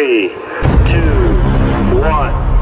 3, 2, 1.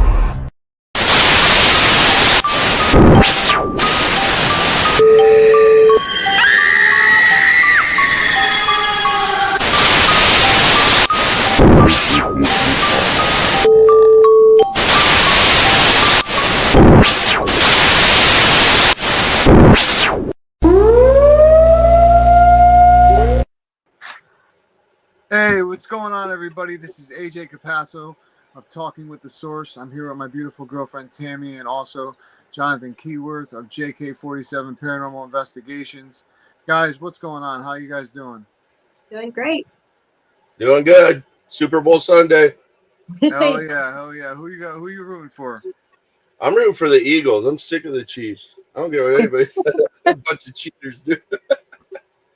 Hey, what's going on, everybody? This is AJ Capasso of Talking with the Source. I'm here with my beautiful girlfriend Tammy and also Jonathan Keyworth of JK47 Paranormal Investigations. Guys, what's going on? How you guys doing? Doing great. Doing good. Super Bowl Sunday. Hell yeah, hell yeah. Who you rooting for? I'm rooting for the Eagles. I'm sick of the Chiefs. I don't care what anybody says. A bunch of cheaters, dude.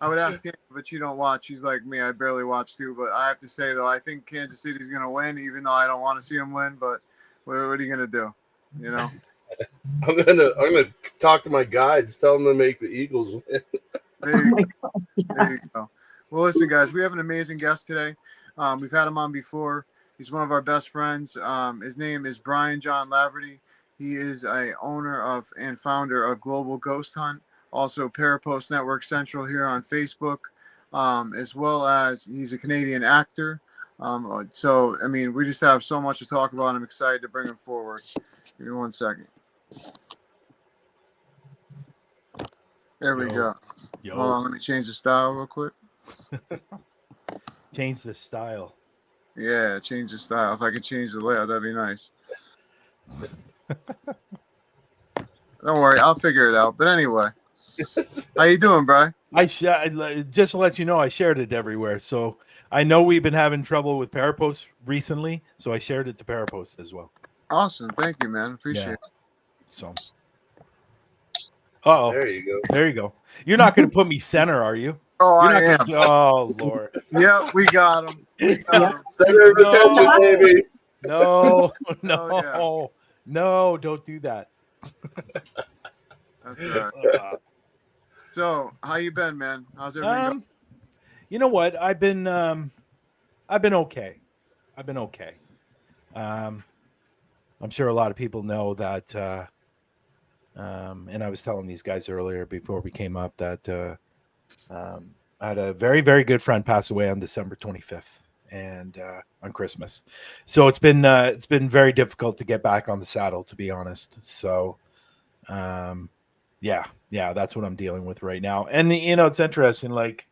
I would ask Tammy, but you don't watch. She's like me. I barely watch too. But I have to say, though, I think Kansas City's going to win, even though I don't want to see them win. But what are you going to do? You know? I'm gonna talk to my guides, tell them to make the Eagles win. There you go. Well, listen, guys, we have an amazing guest today. We've had him on before. He's one of our best friends. His name is Bryan-Jon Laverty. He is a owner of and founder of Global Ghost Hunt, also Parapost Network Central here on Facebook, as well as he's a Canadian actor. So, I mean, we just have so much to talk about. I'm excited to bring him forward. Give me 1 second. There we go. Hold on, let me change the style real quick. Change the style. Yeah, change the style. If I could change the layout, that'd be nice. Don't worry, I'll figure it out. But anyway, how you doing, Bri? Just to let you know, I shared it everywhere. So I know we've been having trouble with Parapost recently, so I shared it to Parapost as well. Awesome, thank you, man. Appreciate it. So, oh, There you go. There you go. You're not going to put me center, are you? Oh, You're I am. Oh, Lord. Yeah, we got him. Center of attention, baby. No, Oh, no, don't do that. That's right. So, how you been, man? How's everything going? You know what? I've been okay. I'm sure a lot of people know that, and I was telling these guys earlier before we came up that I had a very, very good friend pass away on December 25th and on Christmas. So it's been very difficult to get back on the saddle, to be honest. So, yeah, that's what I'm dealing with right now. And, you know, it's interesting, like,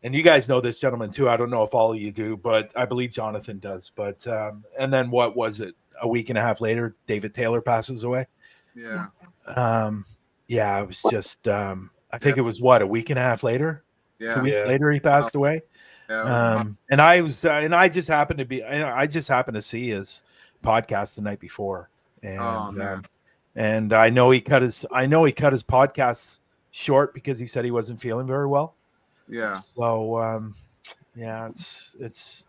and you guys know this, gentleman, too. I don't know if all of you do, but I believe Jonathan does. But, and then what was it? A week and a half later, David Taylor passes away. Yeah. Yeah, it was just, I think it was what, a week and a half later? Yeah. 2 weeks later, he passed away. Yeah. And I just happened to see his podcast the night before. And, and I know he cut his podcasts short because he said he wasn't feeling very well. Yeah. So, yeah, it's,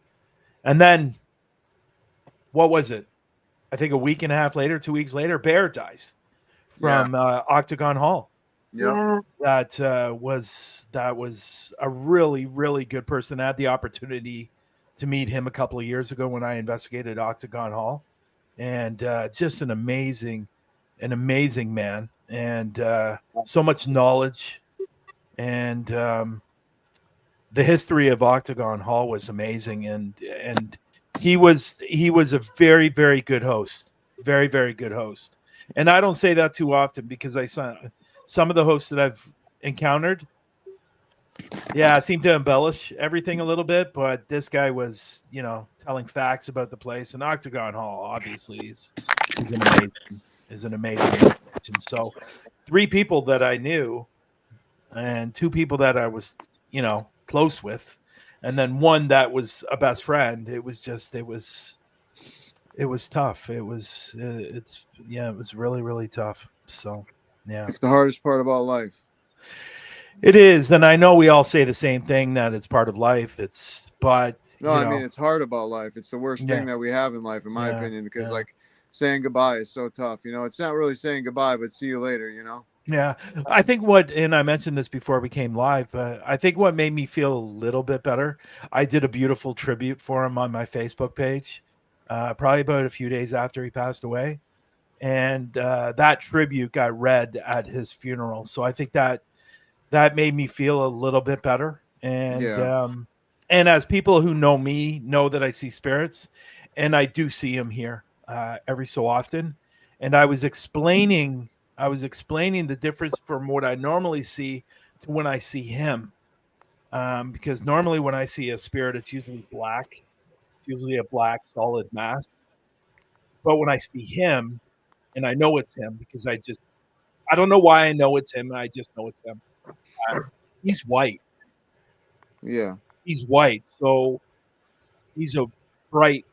and then what was it? I think a week and a half later, 2 weeks later, Bear dies from Octagon Hall. Yeah. That was a really, really good person. I had the opportunity to meet him a couple of years ago when I investigated Octagon Hall, and just an amazing man, and so much knowledge, and the history of Octagon Hall was amazing, and he was a very, very good host, very, very good host. And I don't say that too often because I saw some of the hosts that I've encountered, seem to embellish everything a little bit, but this guy was, you know, telling facts about the place. And Octagon Hall, obviously, is an amazing. And so, 3 people that I knew, and 2 people that I was, you know, close with, and then 1 that was a best friend. It was tough. It was really, really tough. So, yeah, It's the hardest part about life. It is, and I know we all say the same thing, that it's part of life. I mean, it's hard about life. It's the worst thing that we have in life, in my opinion, because like saying goodbye is so tough. You know, it's not really saying goodbye, but see you later. You know. Yeah, I think what, and I mentioned this before we came live, but I think what made me feel a little bit better, I did a beautiful tribute for him on my Facebook page, probably about a few days after he passed away, and that tribute got read at his funeral. So I think that made me feel a little bit better. Yeah. And as people who know me know that I see spirits, and I do see him here every so often. And I was explaining the difference from what I normally see to when I see him. Because normally when I see a spirit, it's usually black. It's usually a black solid mass. But when I see him, and I know it's him because I don't know why I know it's him. I just know it's him. Uh, he's white. Yeah. He's white. So he's a bright,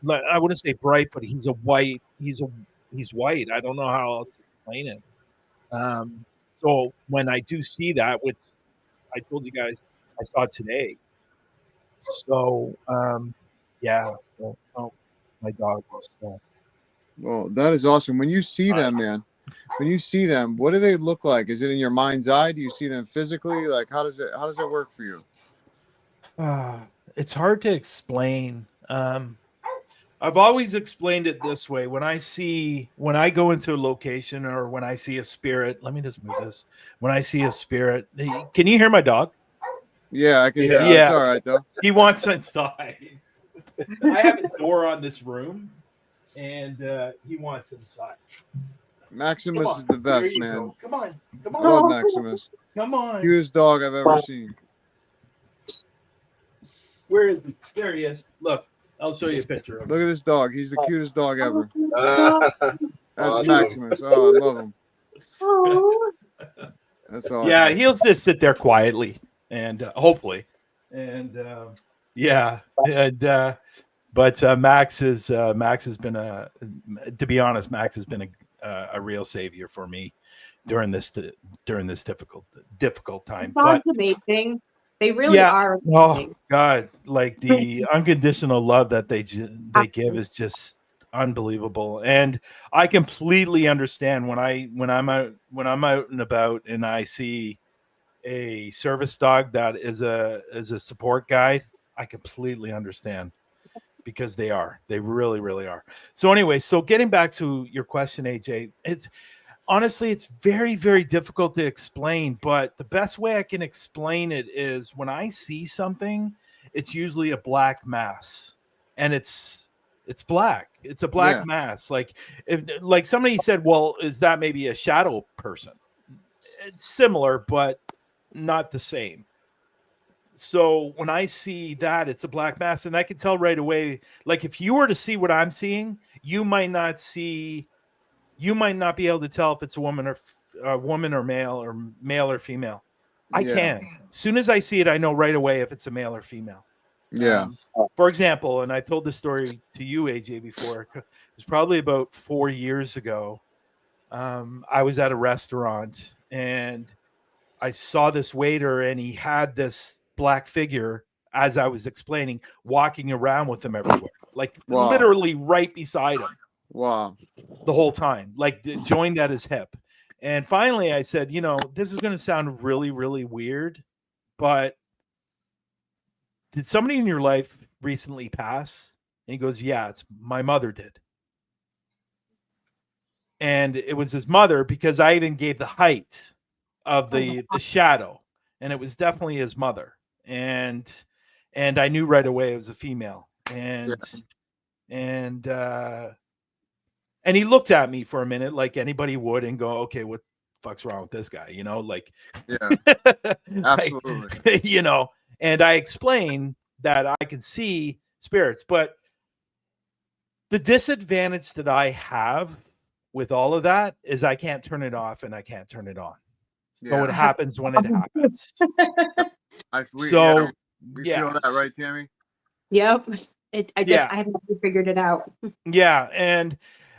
I wouldn't say bright, but he's white. I don't know how else to explain it. So when I do see that, which I told you guys I saw today. So yeah. So, oh, my dog was Well, that is awesome. When you see them, man, when you see them, what do they look like? Is it in your mind's eye? Do you see them physically? Like, how does it work for you? it's hard to explain. I've always explained it this way. When I go into a location or when I see a spirit, let me just move this. When I see a spirit, can you hear my dog? Yeah, I can hear you. Yeah. It's all right though. He wants inside. I have a door on this room, and he wants inside. Maximus is the There best, you man. go. Come on. Come I love on. Maximus. Come on. Cutest dog I've ever seen. Where is he? There he is. Look, I'll show you a picture of him. Look at this dog. He's the cutest dog ever. That's Awesome. Maximus. Oh, I love him. Oh, That's awesome. Yeah, he'll just sit there quietly, and hopefully, and yeah, and but Max has been to be honest, Max has been a real savior for me during this difficult time. But dogs amazing. They really yeah, are oh amazing. God, like the unconditional love that they give is just unbelievable, and I completely understand when I'm out and about and I see a service dog that is a support guide. I completely understand because they really are. So anyway, so getting back to your question, AJ, it's honestly, it's very, very difficult to explain, but the best way I can explain it is when I see something, it's usually a black mass, and it's black. It's a black Yeah. mass. Like if like somebody said, well, is that maybe a shadow person? It's similar, but not the same. So when I see that, it's a black mass, and I can tell right away. Like if you were to see what I'm seeing, you might not be able to tell if it's a woman or male or female. I Yeah. can. As soon as I see it, I know right away if it's a male or female. Yeah. For example, and I told this story to you, AJ, before. It was probably about 4 years ago. I was at a restaurant and I saw this waiter, and he had this black figure, as I was explaining, walking around with him everywhere, like Wow. literally right beside him Wow. the whole time, like joined at his hip. And finally I said, this is going to sound really, really weird, but did somebody in your life recently pass? And he goes, yeah, it's my mother did. And it was his mother because I even gave the height of the shadow, and it was definitely his mother. And I knew right away it was a female. And he looked at me for a minute like anybody would and go, okay, what the fuck's wrong with this guy? Like, Yeah. Absolutely. like, and I explained that I can see spirits, but the disadvantage that I have with all of that is I can't turn it off and I can't turn it on. So it happens when it happens. We So feel that, right, Tammy? Yep. I haven't figured it out. Yeah, and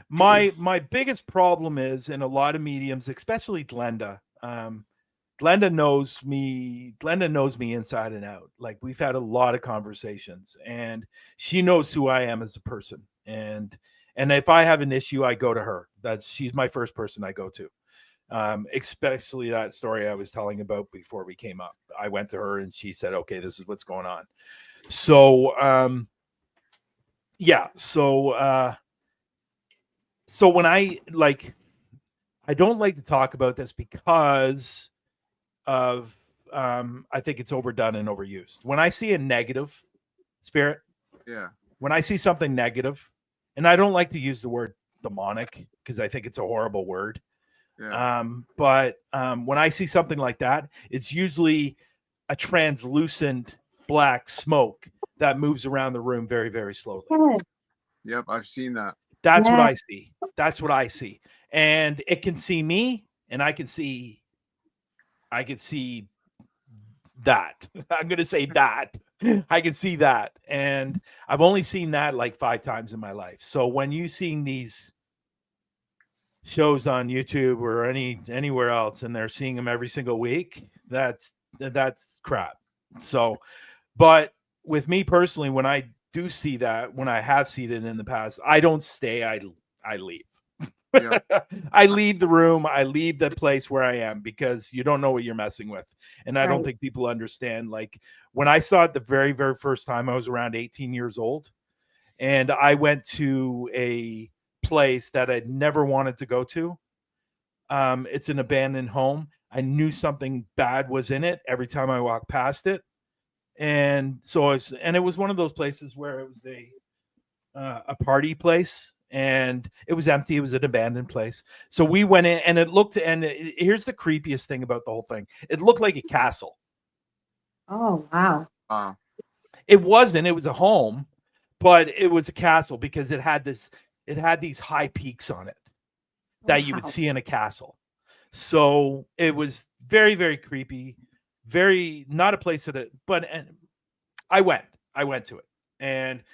my biggest problem is in a lot of mediums, especially Glenda. Glenda knows me. Glenda knows me inside and out. Like we've had a lot of conversations, and she knows who I am as a person. And if I have an issue, I go to her. She's my first person I go to. Especially that story I was telling about before we came up. I went to her and she said, okay, this is what's going on. So, yeah. So when I don't like to talk about this because of, I think it's overdone and overused. When I see a negative spirit, Yeah. when I see something negative, and I don't like to use the word demonic because I think it's a horrible word. Yeah. But when I see something like that, it's usually a translucent black smoke that moves around the room very, very slowly. Yeah. Yep. I've seen that. That's what Yeah. I see. That's what I see. And it can see me, and I can see that. I'm going to say that. I can see that. And I've only seen that like 5 times in my life. So when you seeing these shows on YouTube or anywhere else and they're seeing them every single week, that's crap. So, but with me personally, when I do see that, when I have seen it in the past, I don't stay, I leave. Yeah. I leave the room, I leave the place where I am because you don't know what you're messing with. And I don't Right. think people understand. Like when I saw it the very, very first time, I was around 18 years old and I went to a place that I'd never wanted to go to. It's an abandoned home. I knew something bad was in it every time I walked past it. And so it was one of those places where it was a party place and it was empty. It was an abandoned place. So we went in and here's the creepiest thing about the whole thing. It looked like a castle. Oh, wow. It wasn't, it was a home, but it was a castle because it had these high peaks on it that you would Wow. see in a castle. So it was very, very creepy, very not a place and I went to it. And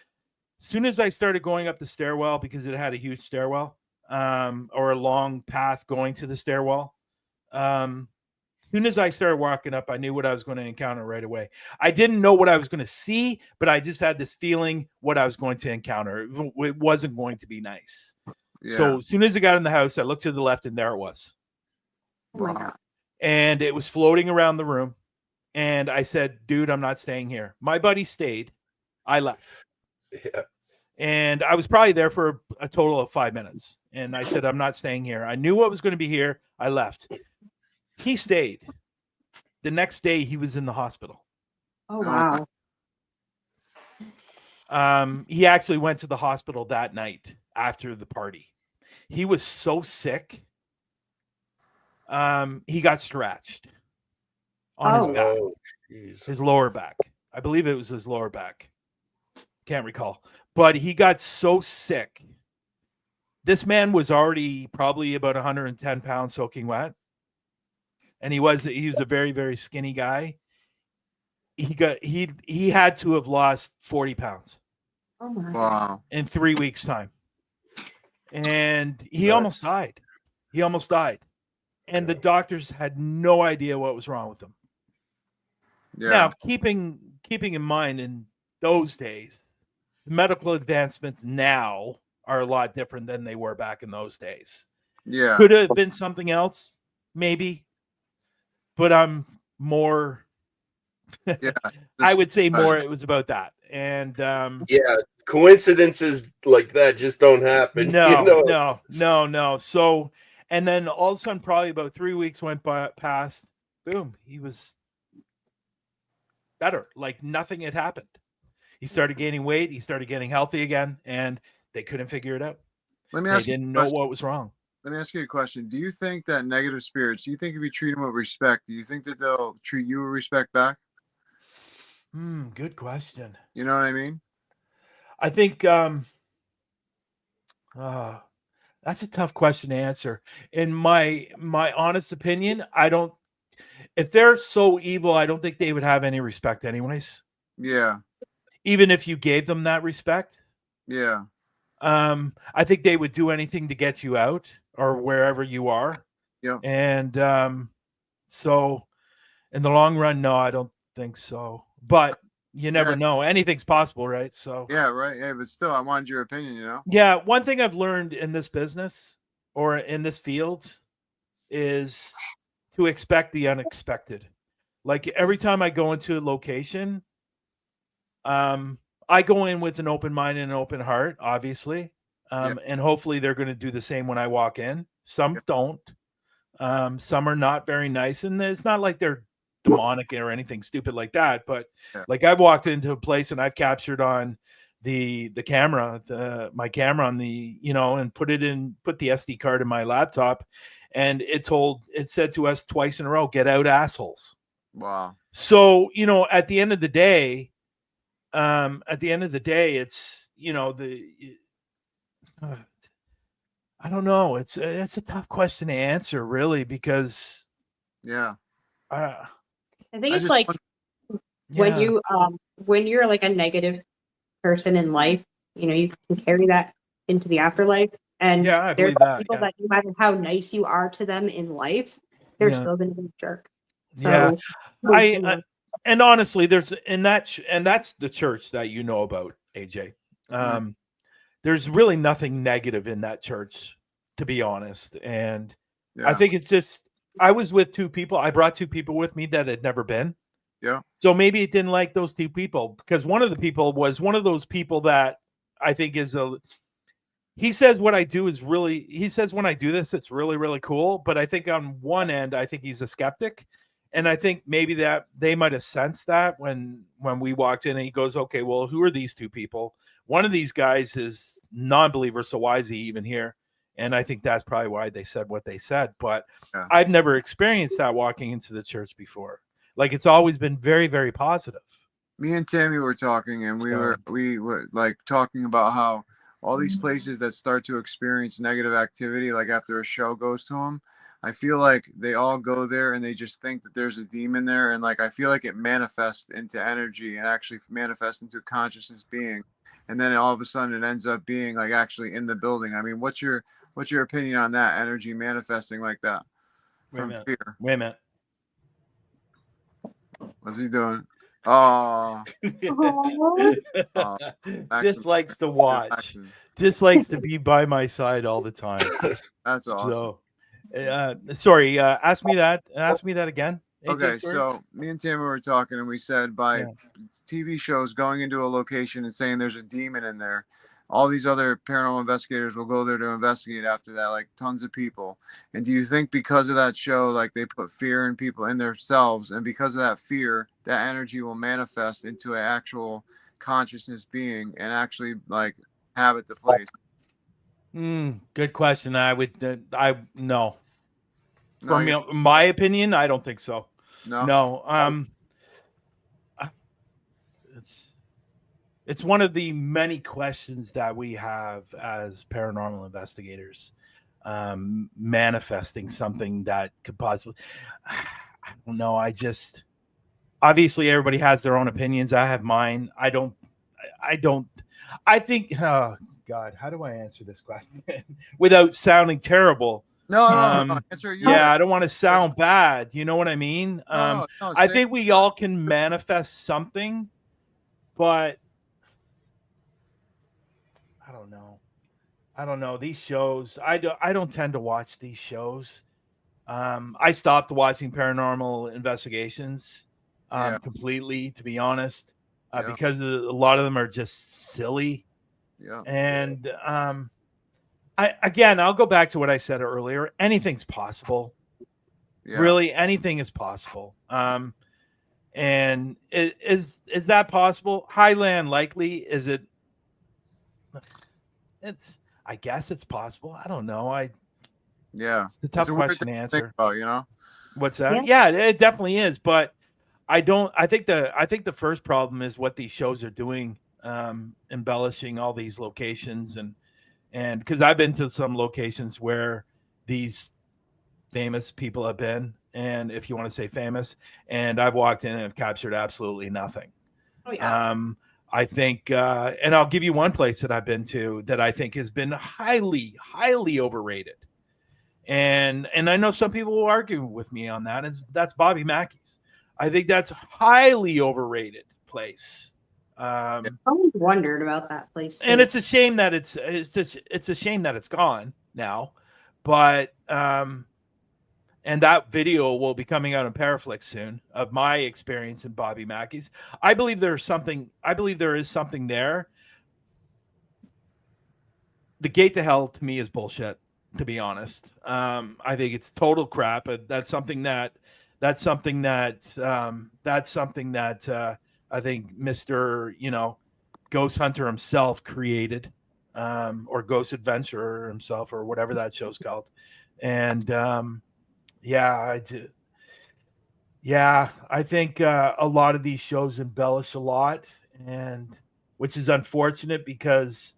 as soon as I started going up the stairwell, because it had a huge stairwell, or a long path going to the stairwell, as soon as I started walking up, I knew what I was going to encounter right away. I didn't know what I was going to see, but I just had this feeling what I was going to encounter. It wasn't going to be nice. Yeah. So as soon as I got in the house, I looked to the left and there it was. Oh my Wow. God. And it was floating around the room. And I said, dude, I'm not staying here. My buddy stayed. I left. Yeah. And I was probably there for a total of 5 minutes. And I said, I'm not staying here. I knew what was going to be here. I left. He stayed. The next day, he was in the hospital. Oh, wow. He actually went to the hospital that night after the party. He was so sick. He got stretched on his back, Oh, jeez. his lower back. I believe it was his lower back. Can't recall. But he got so sick. This man was already probably about 110 pounds soaking wet. And he was a very, very skinny guy. He had to have lost 40 pounds Oh my. Wow. in 3 weeks' time. And he Nice. almost died. He almost died. And the doctors had no idea what was wrong with him. Yeah. Now, keeping in mind in those days, the medical advancements now are a lot different than they were back in those days. Yeah. Could have been something else, maybe. But I'm more Yeah. I would say more it was about that. And Yeah, coincidences like that just don't happen. no. So, and then all of a sudden, probably about 3 weeks went past. Boom, he was better. Like nothing had happened. He started gaining weight. He started getting healthy again, and they couldn't figure it out. Let me They ask you a didn't know question. what was wrong. Let me ask you a question. Do you think that negative spirits, do you think if you treat them with respect, do you think that they'll treat you with respect back? Good question. You know what I mean? I think that's a tough question to answer. In my honest opinion, I don't. If they're so evil, I don't think they would have any respect, anyways. Yeah. Even if you gave them that respect, Yeah. I think they would do anything to get you out or wherever you are. Yeah. And so, in the long run, no, I don't think so. But you never know. Anything's possible, right? So Yeah, right. Yeah, but still, I wanted your opinion, you know? yeah, one thing I've learned in this business or in this field is to expect the unexpected. Like every time I go into a location, I go in with an open mind and an open heart, obviously. And hopefully they're going to do the same when I walk in. Some don't. Some are not very nice, and it's not like they're demonic or anything stupid like that. But like I've walked into a place and I've captured on the camera, my camera on the, and put the SD card in my laptop, and it said to us twice in a row, "Get out, assholes." Wow. So, at the end of the day, it's, I don't know. It's a tough question to answer, really, because I think it's like when you're like a negative person in life, you can carry that into the afterlife. And I there's believe that. people that no matter how nice you are to them in life, they're still going to be a jerk. So and honestly, that's the church that you know about, AJ. There's really nothing negative in that church, to be honest. And I think it's just, I was with two people. I brought two people with me that had never been. Yeah. So maybe it didn't like those two people, because one of the people was one of those people that I think he says when I do this, it's really, really cool. But I think on one end, I think he's a skeptic. And I think maybe that they might have sensed that when we walked in, and he goes, "Okay, well, who are these two people? One of these guys is non-believer, so why is he even here?" And I think that's probably why they said what they said. But I've never experienced that walking into the church before. Like, it's always been very, very positive. Me and Tammy were talking, and we were like talking about how all these places that start to experience negative activity, like after a show goes to them, I feel like they all go there and they just think that there's a demon there. And like, I feel like it manifests into energy and actually manifests into consciousness being. And then all of a sudden it ends up being like actually in the building. I mean, what's your opinion on that energy manifesting like that from fear? Wait a minute. What's he doing? Oh, just likes to watch. Just likes to be by my side all the time. That's awesome. So, sorry. Ask me that again. Okay, so me and Tammy were talking, and we said by TV shows going into a location and saying there's a demon in there, all these other paranormal investigators will go there to investigate after that, like tons of people. And do you think because of that show, like they put fear in people in themselves, and because of that fear, that energy will manifest into an actual consciousness being and actually like habit the place? Good question. No. From my opinion, I don't think so. No. It's one of the many questions that we have as paranormal investigators, manifesting something that could possibly, I don't know. Obviously everybody has their own opinions. I have mine. I think, oh God, how do I answer this question without sounding terrible? No. Answer you. Yeah, I don't want to sound bad. You know what I mean? I think we all can manifest something, but I don't know. These shows, I don't tend to watch these shows. I stopped watching paranormal investigations completely, to be honest, because a lot of them are just silly. Yeah. And I'll go back to what I said earlier. Anything's possible. Yeah. Really, anything is possible. And is that possible? Highly unlikely. Is it? I guess it's possible. I don't know. It's a tough question to answer. About, What's that? Yeah, it definitely is. But I think the first problem is what these shows are doing, embellishing all these locations, and because I've been to some locations where these famous people have been, and if you want to say famous, and I've walked in and have captured absolutely nothing. Oh yeah. I think, and I'll give you one place that I've been to that I think has been highly, highly overrated. And I know some people will argue with me on that. That's Bobby Mackey's. I think that's a highly overrated place. I always wondered about that place too. And it's a shame that it's a shame that it's gone now. But and that video will be coming out in Paraflix soon of my experience in Bobby Mackey's. I believe there is something there. The gate to hell to me is bullshit, to be honest. I think it's total crap. That's something that I think Mr. Ghost Hunter himself created, or Ghost Adventurer himself, or whatever that show's called. And I do. Yeah, I think a lot of these shows embellish a lot, and which is unfortunate because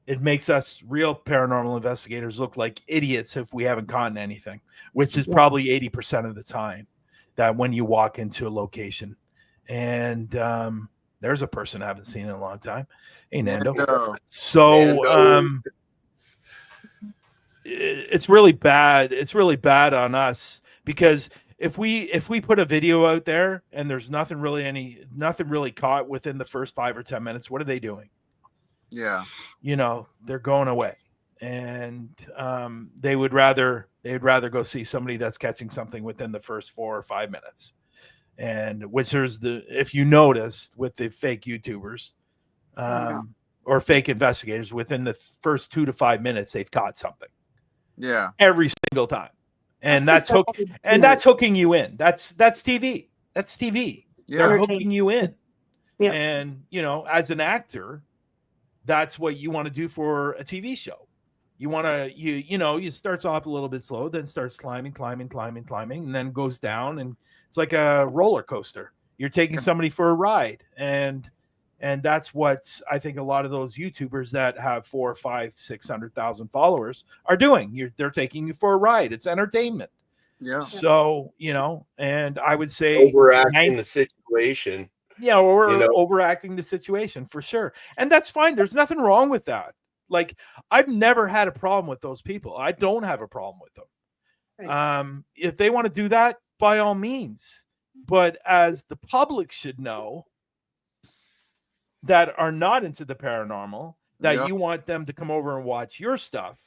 it makes us real paranormal investigators look like idiots if we haven't caught anything, which is probably 80% of the time that when you walk into a location. And there's a person I haven't seen in a long time. Hey, Nando. So it's really bad. It's really bad on us because if we put a video out there and there's nothing really caught within the first 5 or 10 minutes, what are they doing? Yeah. They're going away, and they would rather go see somebody that's catching something within the first 4 or 5 minutes. And which if you noticed with the fake YouTubers or fake investigators, within the first 2 to 5 minutes, they've caught something. Yeah. Every single time. And that's hooking you in. That's TV. That's TV. Yeah. They're hooking you in. Yeah. And, as an actor, that's what you want to do for a TV show. You want to, you starts off a little bit slow, then starts climbing, and then goes down, and it's like a roller coaster. You're taking somebody for a ride, and that's what I think a lot of those YouTubers that have 400, 500, 600,000 followers are doing. They're taking you for a ride. It's entertainment. Yeah. So and I would say overacting the situation. Yeah, or overacting the situation for sure. And that's fine. There's nothing wrong with that. Like, I've never had a problem with those people. I don't have a problem with them. Right. If they want to do that, by all means. But as the public should know that are not into the paranormal, that you want them to come over and watch your stuff.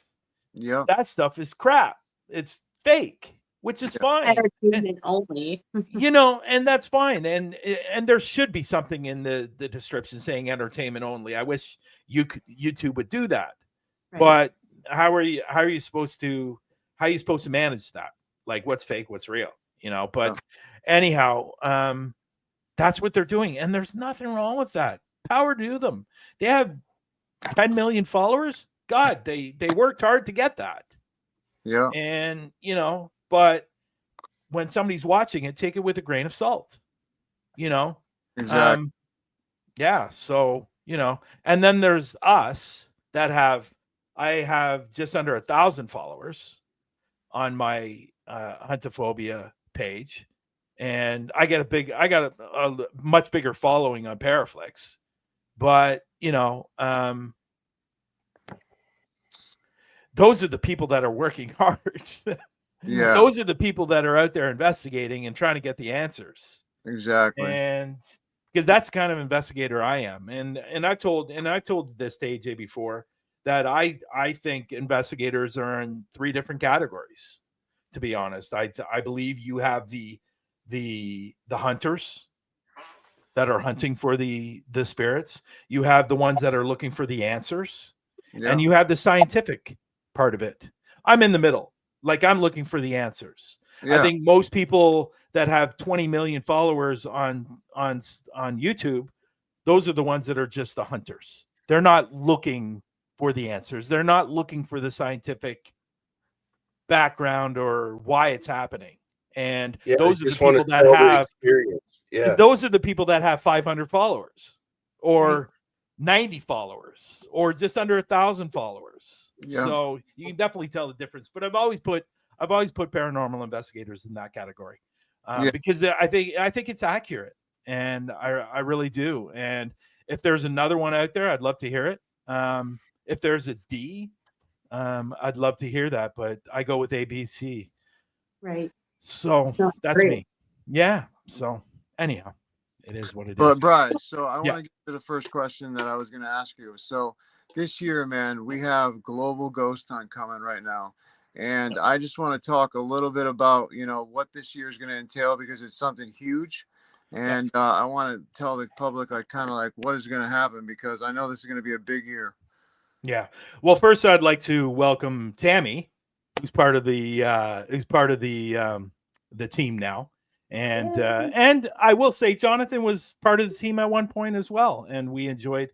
Yeah. That stuff is crap. It's fake. Which is fine. Entertainment only. And that's fine. And there should be something in the description saying entertainment only. I wish YouTube would do that. Right. But how are you supposed to manage that? Like, what's fake, what's real? But anyhow, that's what they're doing. And there's nothing wrong with that. Power to them. They have 10 million followers. God, they worked hard to get that. Yeah. And but when somebody's watching it, take it with a grain of salt, Exactly. So, and then there's us that I have just under 1,000 followers on my Huntophobia page. And I got a much bigger following on Paraflix, but, those are the people that are working hard. Yeah. Those are the people that are out there investigating and trying to get the answers. Exactly. And because that's the kind of investigator I am. And I told this to AJ before that I think investigators are in 3 different categories, to be honest. I believe you have the hunters that are hunting for the spirits. You have the ones that are looking for the answers. Yeah. And you have the scientific part of it. I'm in the middle. Like, I'm looking for the answers. Yeah. I think most people that have 20 million followers on YouTube, those are the ones that are just the hunters. They're not looking for the answers. They're not looking for the scientific background or why it's happening. And those are the people that have experience. Yeah. Those are the people that have 500 followers or 90 followers or just under 1,000 followers. Yeah. So you can definitely tell the difference. But I've always put paranormal investigators in that category because I think it's accurate, and I really do. And if there's another one out there, I'd love to hear it. If there's a D, I'd love to hear that. But I go with ABC. Right. So that's great. Me. Yeah. So anyhow, it is what it is. But Bryce, so I want to get to the first question that I was going to ask you. So this year, man, we have Global Ghost Hunt coming right now. And I just want to talk a little bit about, what this year is going to entail, because it's something huge. And I want to tell the public, like, kind of like what is going to happen, because I know this is going to be a big year. Yeah. Well, first I'd like to welcome Tammy, who's part of the team now. And I will say Jonathan was part of the team at one point as well, and we enjoyed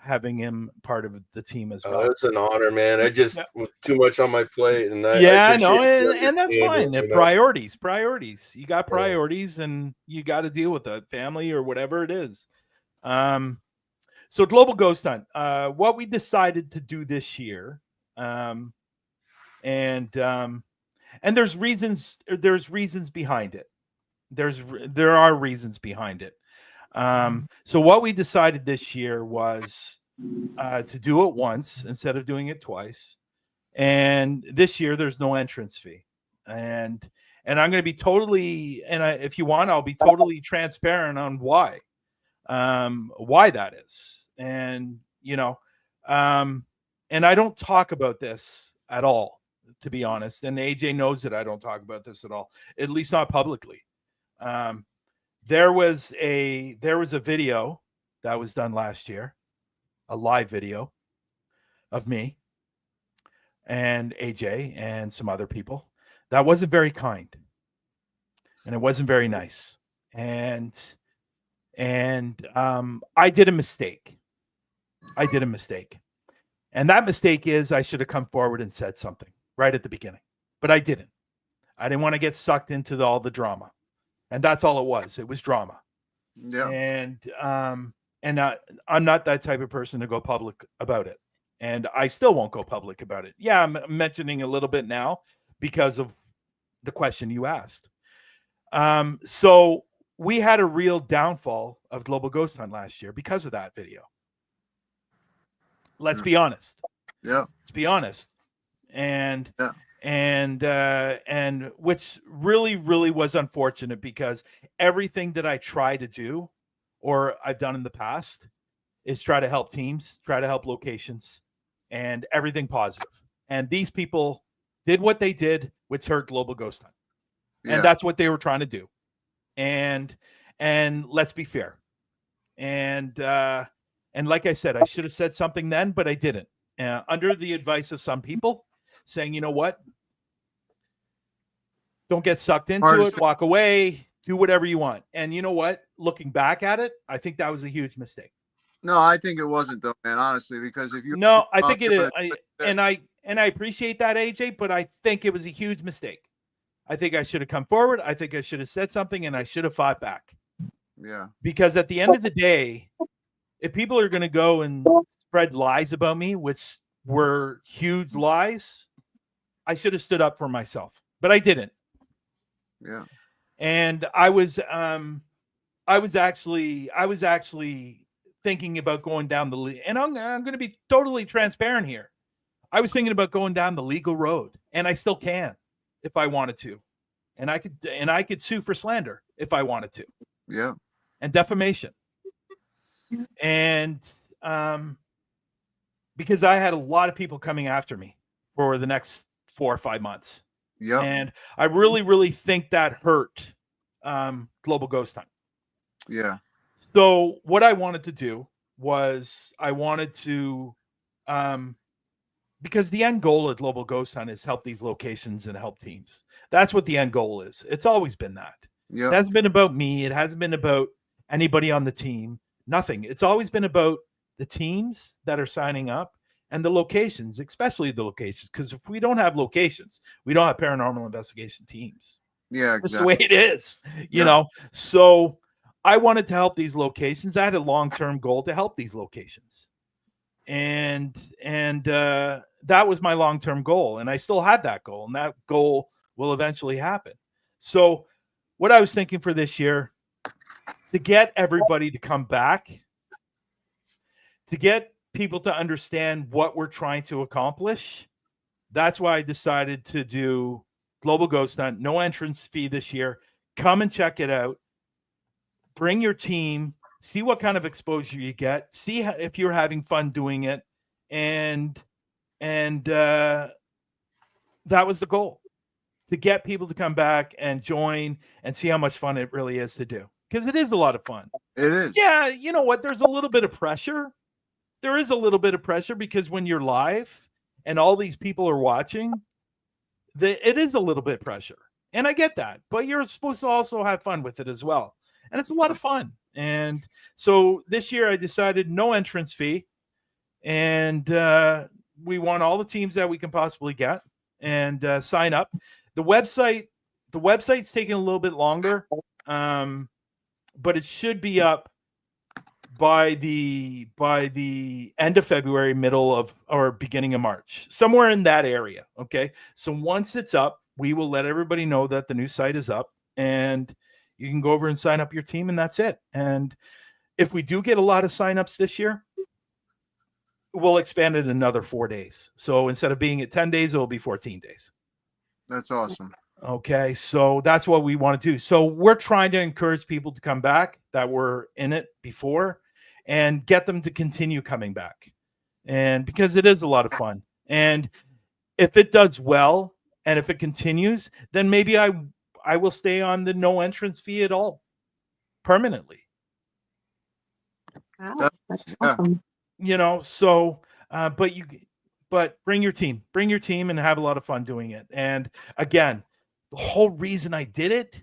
having him part of the team as well. It's an honor, man. I just was too much on my plate, and I know, and that's fine. Priorities. You got priorities, and you got to deal with the family or whatever it is. So Global Ghost Hunt, what we decided to do this year, and there's reasons behind it. There are reasons behind it. So what we decided this year was to do it once instead of doing it twice. And this year there's no entrance fee. And I'm going to be totally, if you want, I'll be totally transparent on why that is. And, and I don't talk about this at all, to be honest. And AJ knows that I don't talk about this at all, at least not publicly. There was a video that was done last year, a live video of me and AJ and some other people that wasn't very kind, and it wasn't very nice. And I did a mistake. And that mistake is I should have come forward and said something right at the beginning, but I didn't. I didn't want to get sucked into all the drama. And that's all it was. It was drama. Yeah. And I'm not that type of person to go public about it. And I still won't go public about it. Yeah, I'm mentioning a little bit now because of the question you asked. So we had a real downfall of Global Ghost Hunt last year because of that video. Let's be honest. Yeah. Let's be honest. And which really, really was unfortunate, because everything that I try to do, or I've done in the past, is try to help teams, try to help locations, and everything positive. And these people did what they did, which hurt Global Ghost Hunt. Yeah. And that's what they were trying to do. And let's be fair. And like I said, I should have said something then, but I didn't. Under the advice of some people saying, you know what? Don't get sucked into it. Walk away. Do whatever you want. And you know what? Looking back at it, I think that was a huge mistake. No, I think it wasn't, though, man. Honestly, because if you I think it is. I appreciate that, AJ, but I think it was a huge mistake. I think I should have come forward. I think I should have said something, and I should have fought back. Yeah. Because at the end of the day, if people are going to go and spread lies about me, which were huge lies, I should have stood up for myself, but I didn't. Yeah. And I was actually thinking about going down and I'm going to be totally transparent here. I was thinking about going down the legal road, and I still can if I wanted to. And I could sue for slander if I wanted to. Yeah. And defamation. And because I had a lot of people coming after me for the next 4 or 5 months. Yeah. And I really, really think that hurt Global Ghost Hunt. Yeah. So what I wanted to do was because the end goal of Global Ghost Hunt is help these locations and help teams. That's what the end goal is. It's always been that. Yeah. It hasn't been about me. It hasn't been about anybody on the team. Nothing. It's always been about the teams that are signing up and the locations, especially the locations. Because if we don't have locations, we don't have paranormal investigation teams. Yeah, exactly. That's the way it is, you know. So I wanted to help these locations. I had a long-term goal to help these locations. And that was my long-term goal. And I still had that goal. And that goal will eventually happen. So what I was thinking for this year, to get everybody to come back, to get people to understand what we're trying to accomplish, that's why I decided to do Global Ghost Hunt, no entrance fee this year. Come and check it out. Bring your team. See what kind of exposure you get. See if you're having fun doing it, and that was the goal, to get people to come back and join and see how much fun it really is to do. Because it is a lot of fun. It is. Yeah, you know what? There's a little bit of pressure. There is a little bit of pressure because when you're live and all these people are watching, it is a little bit pressure. And I get that. But you're supposed to also have fun with it as well. And it's a lot of fun. And so this year I decided no entrance fee. And we want all the teams that we can possibly get and sign up. The website's taking a little bit longer, but it should be up by the end of February, middle of or beginning of March, somewhere in that area. Okay, so once it's up, we will let everybody know that the new site is up, and you can go over and sign up your team, and that's it. And if we do get a lot of signups this year, we'll expand it another 4 days. So instead of being at 10 days, it will be 14 days. That's awesome. Okay, so that's what we want to do. So we're trying to encourage people to come back that were in it before and get them to continue coming back. And because it is a lot of fun. And if it does well and if it continues, then maybe I will stay on the no entrance fee at all permanently. Wow, That's- that's yeah. awesome. You know, so but bring your team and have a lot of fun doing it. And again, the whole reason I did it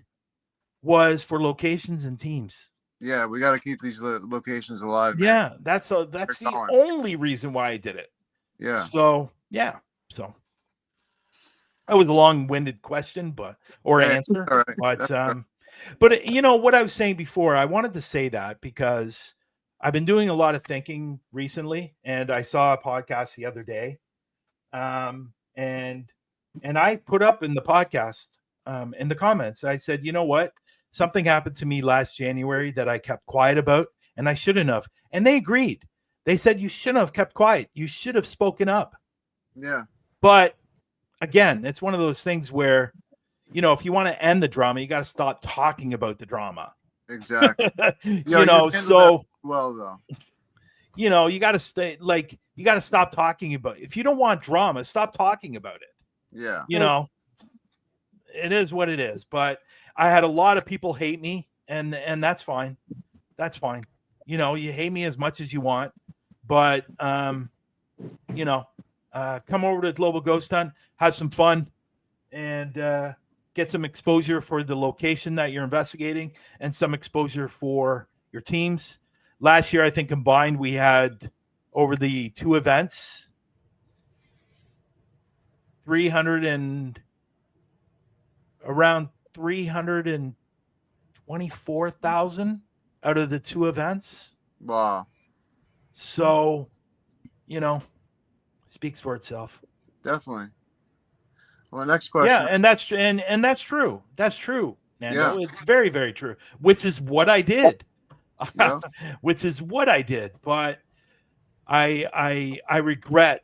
was for locations and teams. Yeah, we got to keep these locations alive. Man. Yeah, that's the going. only reason why I did it. Yeah. So yeah, so that was a long-winded question, or Yeah, answer. all right. But That's all right. but you know what I was saying before, I wanted to say that because I've been doing a lot of thinking recently, and I saw a podcast the other day, and I put up in the podcast, in the comments, I said, you know what? Something happened to me last January that I kept quiet about, and I shouldn't have. And they agreed. They said you shouldn't have kept quiet. You should have spoken up. Yeah. But again, it's one of those things where, you know, if you want to end the drama, you got to stop talking about the drama. Exactly. You Yeah, know, handled so that well though. you know, you got to stop talking about it. If you don't want drama, stop talking about it. Yeah. You know, it is what it is. But I had a lot of people hate me, and that's fine. That's fine. You know, you hate me as much as you want, but you know, come over to Global Ghost Hunt, have some fun, and get some exposure for the location that you're investigating, and some exposure for your teams. Last year, I think combined, we had over the two events, 324,000 out of the two events. Wow. So, you know, speaks for itself. Definitely. Well, next question. Yeah, and that's true. That's true, Nando. Yeah. It's very, very true. Which is what I did. Yeah. Which is what I did. But I regret,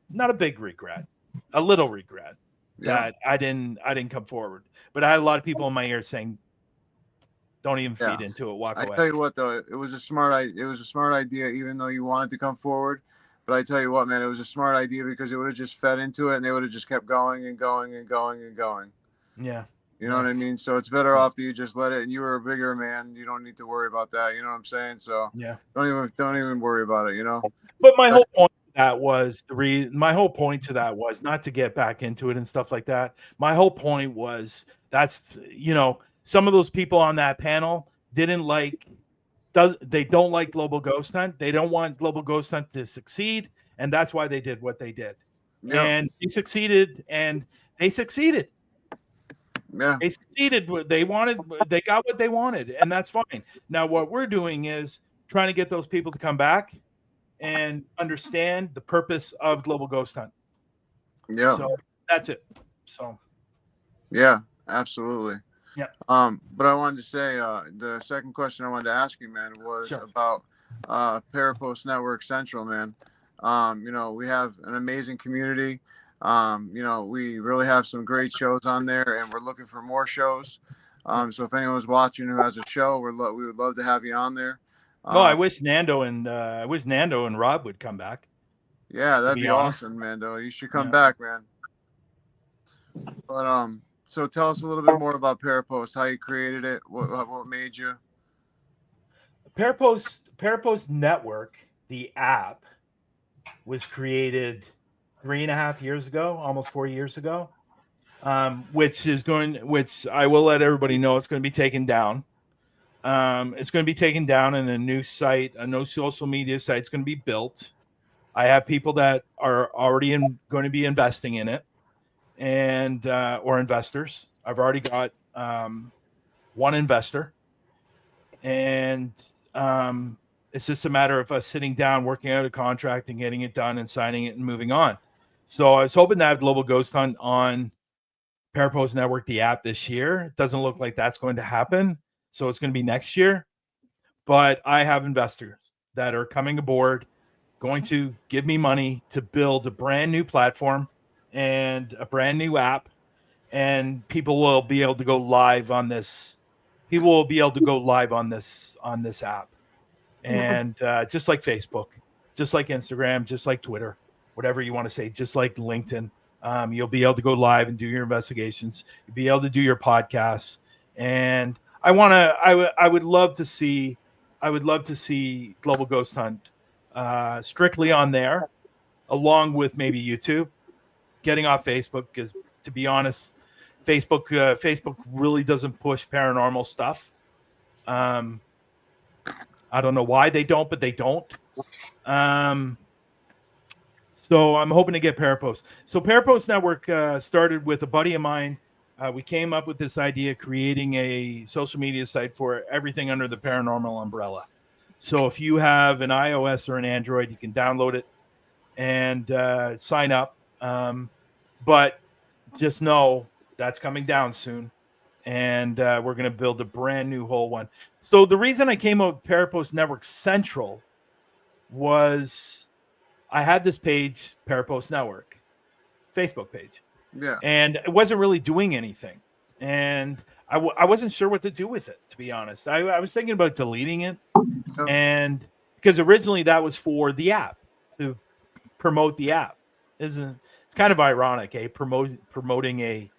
not a big regret, a little regret Yeah. that I didn't come forward. But I had a lot of people in my ear saying, "Don't even feed Yeah. into it. Walk I away." tell you what, though, it was a smart idea, even though you wanted to come forward. But I tell you what, man, it was a smart idea because it would have just fed into it, and they would have just kept going and going and going and going. Yeah. You know what I mean? So it's better off that you just let it. And you were a bigger man. You don't need to worry about that. You know what I'm saying? So Yeah. don't even worry about it. You know. But my whole point to that was my whole point to that was not to get back into it and stuff like that. My whole point was you know, some of those people on that panel they don't like Global Ghost Hunt. They don't want Global Ghost Hunt to succeed, and that's why they did what they did. Yeah. And they succeeded. Yeah. They succeeded. They got what they wanted, and that's fine. Now, what we're doing is trying to get those people to come back and understand the purpose of Global Ghost Hunt. Yeah. So that's it. So. Yeah, absolutely. Yeah. But I wanted to say the second question I wanted to ask you, man, was Sure. about Parapost Network Central, man. You know, we have an amazing community. You know, we really have some great shows on there, and we're looking for more shows. So if anyone's watching who has a show, we would love to have you on there. I wish Nando and Rob would come back. Yeah, that'd be be honest. awesome, Mando. You should come back, man. But so tell us a little bit more about Parapost, how you created it, what made you. Parapost Network, the app, was created 3.5 years ago, almost 4 years ago. Which I will let everybody know it's going to be taken down. It's going to be taken down, and a new site, a new social media site is going to be built. I have people that are already going to be investing in it, and or investors. I've already got one investor, and it's just a matter of us sitting down, working out a contract, and getting it done, and signing it, and moving on. So I was hoping to have Global Ghost Hunt on Parapost Network, the app, this year. It doesn't look like that's going to happen, so it's going to be next year. But I have investors that are coming aboard, going to give me money to build a brand new platform and a brand new app, and people will be able to go live on this. People will be able to go live on this app, and just like Facebook, just like Instagram, just like Twitter, whatever you want to say, just like LinkedIn. You'll be able to go live and do your investigations. You'll be able to do your podcasts. And I would love to see Global Ghost Hunt strictly on there, along with maybe YouTube, getting off Facebook, because to be honest, Facebook really doesn't push paranormal stuff. I don't know why they don't, but they don't. So I'm hoping to get Parapost. So Parapost Network started with a buddy of mine. We came up with this idea of creating a social media site for everything under the paranormal umbrella. So if you have an iOS or an Android, you can download it and sign up. But just know that's coming down soon. And we're going to build a brand new whole one. So the reason I came up with Parapost Network Central was I had this page, Parapost Network, Facebook page. Yeah. And it wasn't really doing anything. And I wasn't sure what to do with it, to be honest. I was thinking about deleting it. And because originally that was for the app, to promote the app. It's kind of ironic, promoting a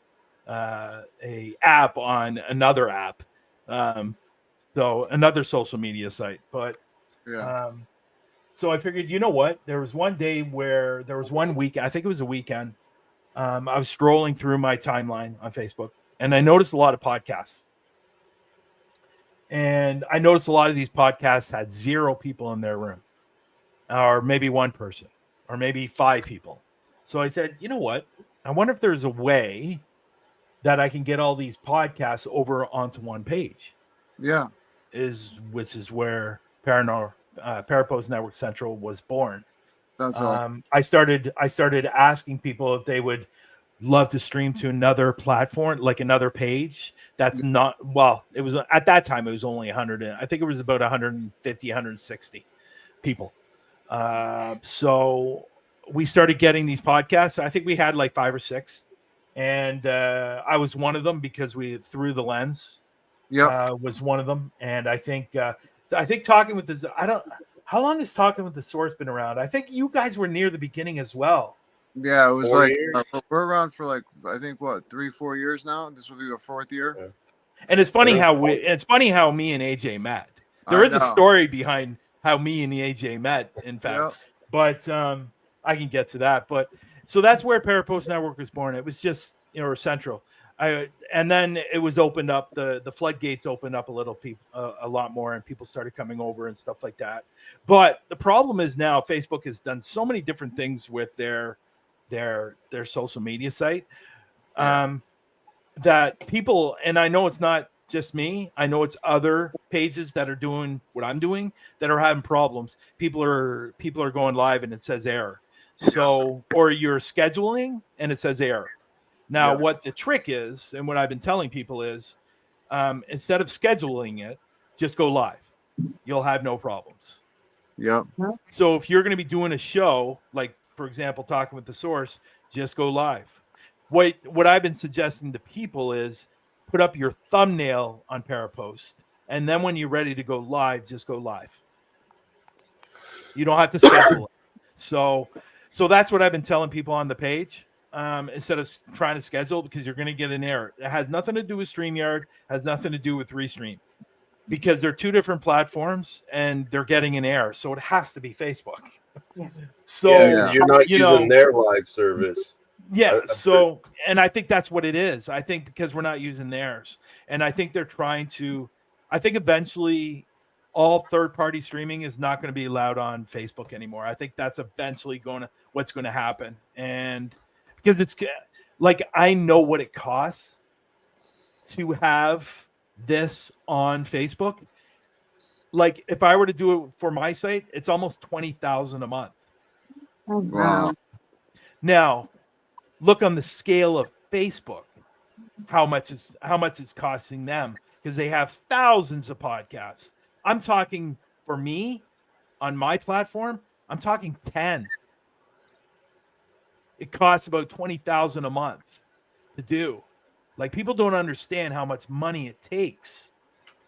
app on another app. So another social media site. But so I figured, you know what? There was one day where there was one week, I think it was a weekend. I was scrolling through my timeline on Facebook, and I noticed a lot of podcasts. And I noticed a lot of these podcasts had 0 people in their room, or maybe 1 person, or maybe 5 people. So I said, you know what? I wonder if there's a way that I can get all these podcasts over onto one page. Yeah. Which is where Parapost Network Central was born. That's awesome. I started asking people if they would love to stream to another platform, like another page. That's not, well, it was at that time, it was only 100. I think it was about 150, 160 people. So we started getting these podcasts. I think we had like 5 or 6. And I was one of them, because Through the Lens was one of them. And I think Talking with the, how long has Talking with the Source been around? I think you guys were near the beginning as well. Yeah, it was we're around for like, I think 3-4 years now. This will be our 4th year. Yeah. And it's funny how me and AJ met. There is a story behind how me and AJ met, in fact. But I can get to that. But so that's where Parapost Network was born. It was just, central. And then it was opened up. The floodgates opened up a lot more, and people started coming over and stuff like that. But the problem is now Facebook has done so many different things with their social media site that people, and I know it's not just me, I know it's other pages that are doing what I'm doing that are having problems. People are going live and it says error. So, or you're scheduling and it says error. Now, what the trick is, and what I've been telling people is, instead of scheduling it, just go live. You'll have no problems. Yep. So if you're going to be doing a show, like, for example, Talking with the Source, just go live. What I've been suggesting to people is put up your thumbnail on Parapost, and then when you're ready to go live, just go live. You don't have to schedule it. So So that's what I've been telling people on the page. Instead of trying to schedule, because you're going to get an error. It has nothing to do with StreamYard, has nothing to do with Restream, because they're two different platforms and they're getting an error. So it has to be Facebook. Yeah. So because you're not using their live service. Yeah. So, and I think that's what it is. I think because we're not using theirs, and I think they're trying to. I think eventually, all third-party streaming is not going to be allowed on Facebook anymore. I think that's eventually what's going to happen, and because it's like I know what it costs to have this on Facebook. Like if I were to do it for my site, it's almost $20,000 a month. Oh, Wow. Now, look on the scale of Facebook, how much it's costing them, because they have thousands of podcasts. I'm talking for me on my platform, I'm talking 10. It costs about $20,000 a month to do. Like people don't understand how much money it takes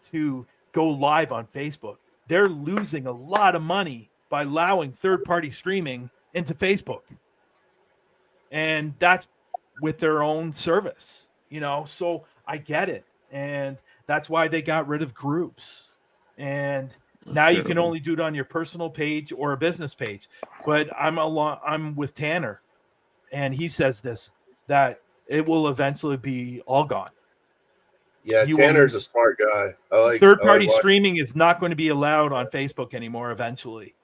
to go live on Facebook. They're losing a lot of money by allowing third-party streaming into Facebook. And that's with their own service, so I get it. And that's why they got rid of groups. And now you can only do it on your personal page or a business page. But I'm with Tanner, and he says that it will eventually be all gone. Yeah, Tanner's a smart guy. Third-party streaming is not going to be allowed on Facebook anymore eventually,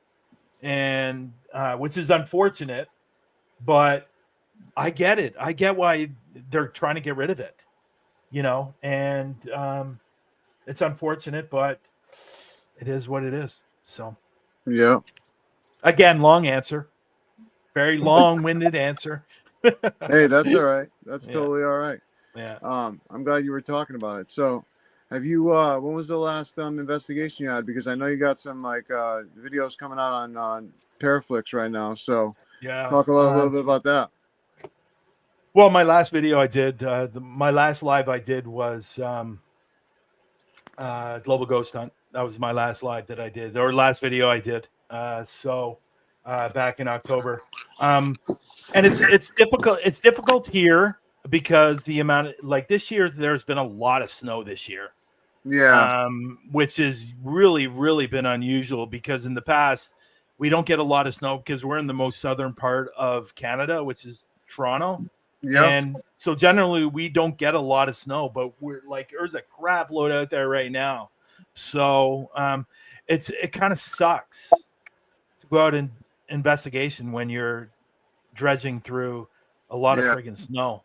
and which is unfortunate, but I get it. I get why they're trying to get rid of it, and it's unfortunate, but it is what it is. So, Yeah. Again, long answer, very long-winded answer. Hey, that's all right. That's totally all right. Yeah. I'm glad you were talking about it. So, have you? When was the last investigation you had? Because I know you got some videos coming out on Paraflix right now. So, talk a little bit about that. Well, my last video I did, my last live I did was Global Ghost Hunt. That was my last live that I did, or last video I did. Back in October, and it's difficult. It's difficult here because the amount like this year, there's been a lot of snow this year. Yeah. Which is really been unusual because in the past we don't get a lot of snow because we're in the most southern part of Canada, which is Toronto. Yeah. And so generally we don't get a lot of snow, but we're like, there's a crap load out there right now. So it kind of sucks to go out and investigation when you're dredging through a lot of friggin' snow.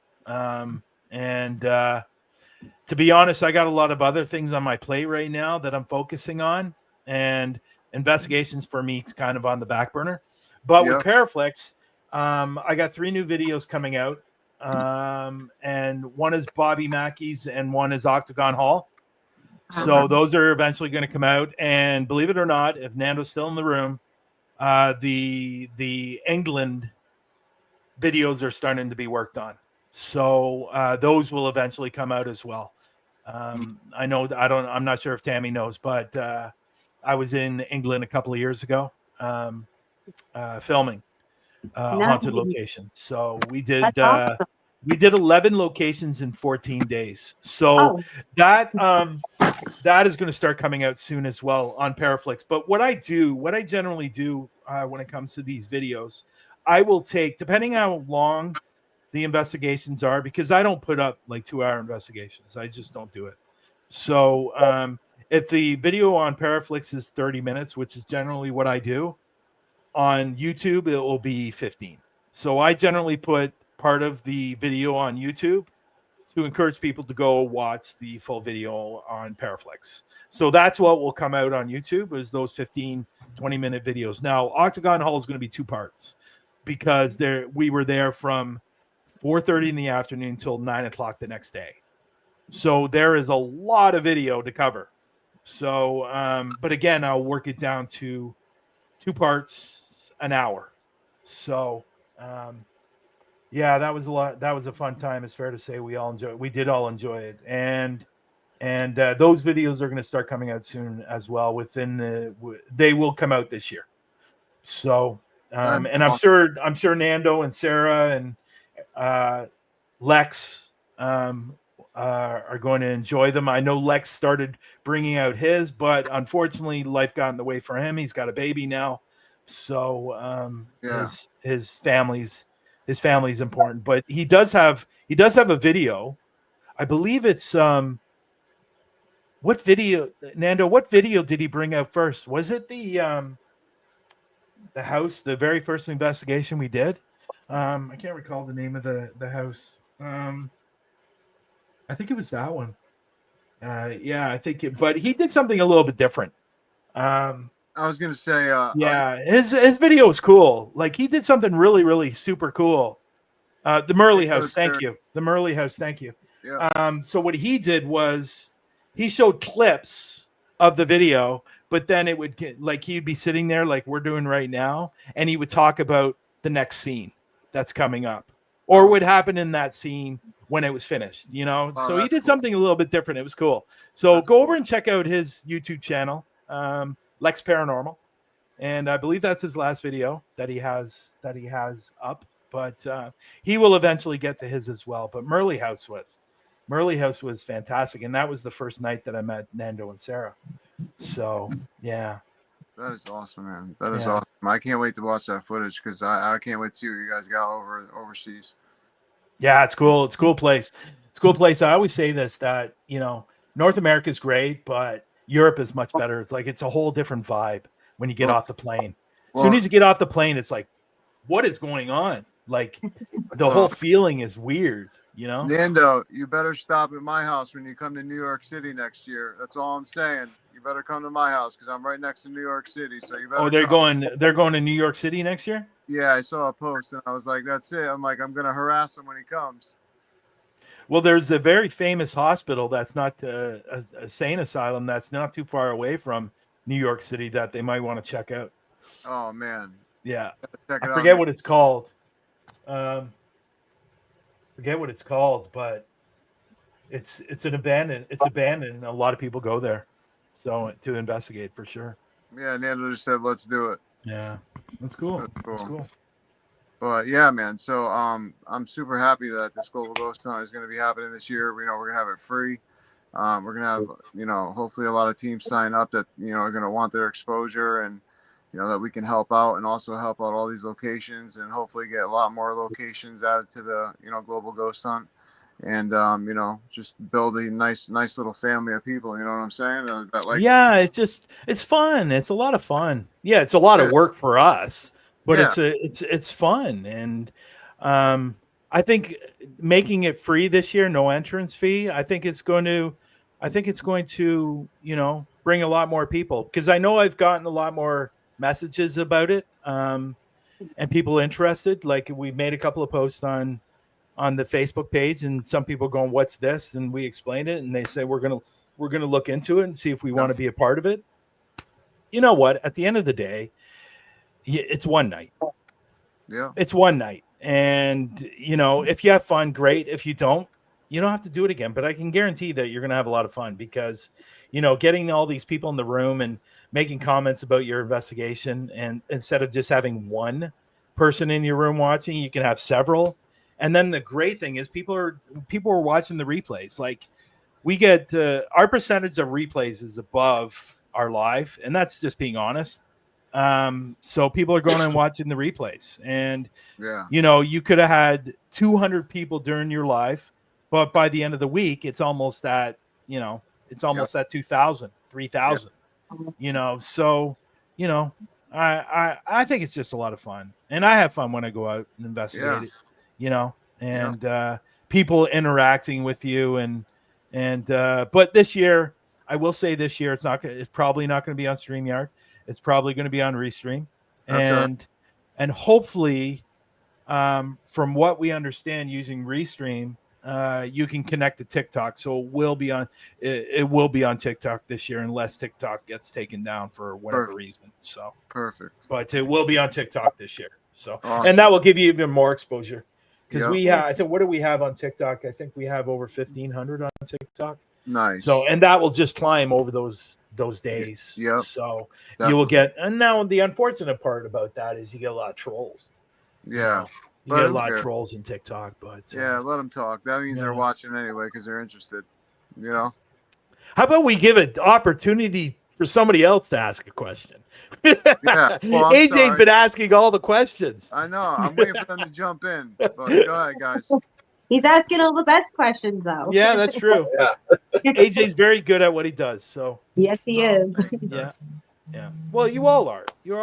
To be honest, I got a lot of other things on my plate right now that I'm focusing on, and investigations for me is kind of on the back burner. But with Paraflix, I got 3 new videos coming out. And one is Bobby Mackey's and one is Octagon Hall. So those are eventually going to come out. And believe it or not, if Nando's still in the room, the England videos are starting to be worked on. So those will eventually come out as well. I know I'm not sure if Tammy knows, but I was in England a couple of years ago filming haunted locations. So we did 11 locations in 14 days. So that is going to start coming out soon as well on Paraflix. But what I generally do when it comes to these videos, I will take, depending how long the investigations are, because I don't put up like 2-hour investigations. I just don't do it. So if the video on Paraflix is 30 minutes, which is generally what I do, on YouTube, it will be 15. So I generally put part of the video on YouTube to encourage people to go watch the full video on Paraflix. So that's what will come out on YouTube, is those 15, 20-minute videos. Now, Octagon Hall is going to be 2 parts because we were there from 4:30 in the afternoon until 9 o'clock the next day. So there is a lot of video to cover. So, but again, I'll work it down to 2 parts, an hour. So, that was a lot. That was a fun time. It's fair to say we did all enjoy it. And those videos are going to start coming out soon as well. They will come out this year. So And I'm sure Nando and Sarah and Lex are going to enjoy them. I know Lex started bringing out his, but unfortunately life got in the way for him. He's got a baby now. So his family's important, but he does have a video. I believe it's what video, Nando, what video did he bring out first? Was it the house, the very first investigation we did? I can't recall the name of the house. I think it was that one. I think but he did something a little bit different. I was gonna say, his video was cool. Like he did something really, really super cool. The Murley House, thank you. The Murley House, thank you. Yeah. So what he did was he showed clips of the video, but then it would get like he'd be sitting there like we're doing right now, and he would talk about the next scene that's coming up, or what happened in that scene when it was finished. So he did something a little bit different. It was cool. So go over and check out his YouTube channel. Lex Paranormal, and I believe that's his last video that he has up, but he will eventually get to his as well. But Murley House was fantastic, and that was the first night that I met Nando and Sarah. So that is awesome, man. That is awesome. I can't wait to watch that footage because I can't wait to see what you guys got overseas. Yeah, it's cool. It's a cool place. I always say this, that North America is great, but Europe is much better. It's like it's a whole different vibe when you get off the plane. As soon as you get off the plane, it's like, what is going on? Like the whole feeling is weird, Nando, you better stop at my house when you come to New York City next year. That's all I'm saying. You better come to my house because I'm right next to New York City. So you better. Oh, they're going to New York City next year? Yeah, I saw a post and I was like, that's it. I'm like, I'm gonna harass him when he comes. Well, there's a very famous hospital that's not a sane asylum that's not too far away from New York City that they might want to check out. Oh man, yeah, I forget what it's called. But it's abandoned. And a lot of people go there, so to investigate for sure. Yeah, Nando just said, let's do it. Yeah, that's cool. That's cool. But yeah, man. So I'm super happy that this Global Ghost Hunt is going to be happening this year. We're going to have it free. We're going to have, hopefully a lot of teams sign up that, are going to want their exposure and, that we can help out and also help out all these locations and hopefully get a lot more locations added to the, Global Ghost Hunt and, just build a nice little family of people. You know what I'm saying? It's fun. It's a lot of fun. Yeah. It's a lot of work for us. But it's fun, and I think making it free this year, no entrance fee. I think it's going to bring a lot more people because I know I've gotten a lot more messages about it, and people interested. Like we made a couple of posts on the Facebook page, and some people going, "What's this?" And we explained it, and they say we're gonna look into it and see if we want to be a part of it. You know what? At the end of the day. It's one night. Yeah. It's one night. And, if you have fun, great. If you don't have to do it again. But I can guarantee that you're going to have a lot of fun because, getting all these people in the room and making comments about your investigation. And instead of just having one person in your room watching, you can have several. And then the great thing is people are watching the replays. Like we get our percentage of replays is above our live. And that's just being honest. So people are going and watching the replays and, you could have had 200 people during your live, but by the end of the week, it's almost at, at 2,000, 3,000, so, I think it's just a lot of fun and I have fun when I go out and investigate it, and, people interacting with you and, but this year, I will say this year, it's probably not going to be on StreamYard. It's probably going to be on Restream, and hopefully, from what we understand, using Restream, you can connect to TikTok, so it will be on TikTok this year, unless TikTok gets taken down for whatever reason. So perfect, but it will be on TikTok this year. So awesome. And that will give you even more exposure because we have. I think what do we have on TikTok? I think we have over 1,500 on TikTok. Nice. So and that will just climb over those those days. Yep, So definitely. you will get, and now the unfortunate part about that is you get a lot of trolls. Yeah. You get a lot of trolls in TikTok, but yeah, let them talk. That means they're watching anyway because they're interested. How about we give an opportunity for somebody else to ask a question? Yeah. Well, AJ's been asking all the questions. I know. I'm waiting for them to jump in. But go ahead, guys. He's asking all the best questions, though. Yeah, that's true. Yeah. AJ's very good at what he does. So yes, he is. Yeah. Well, you all are. You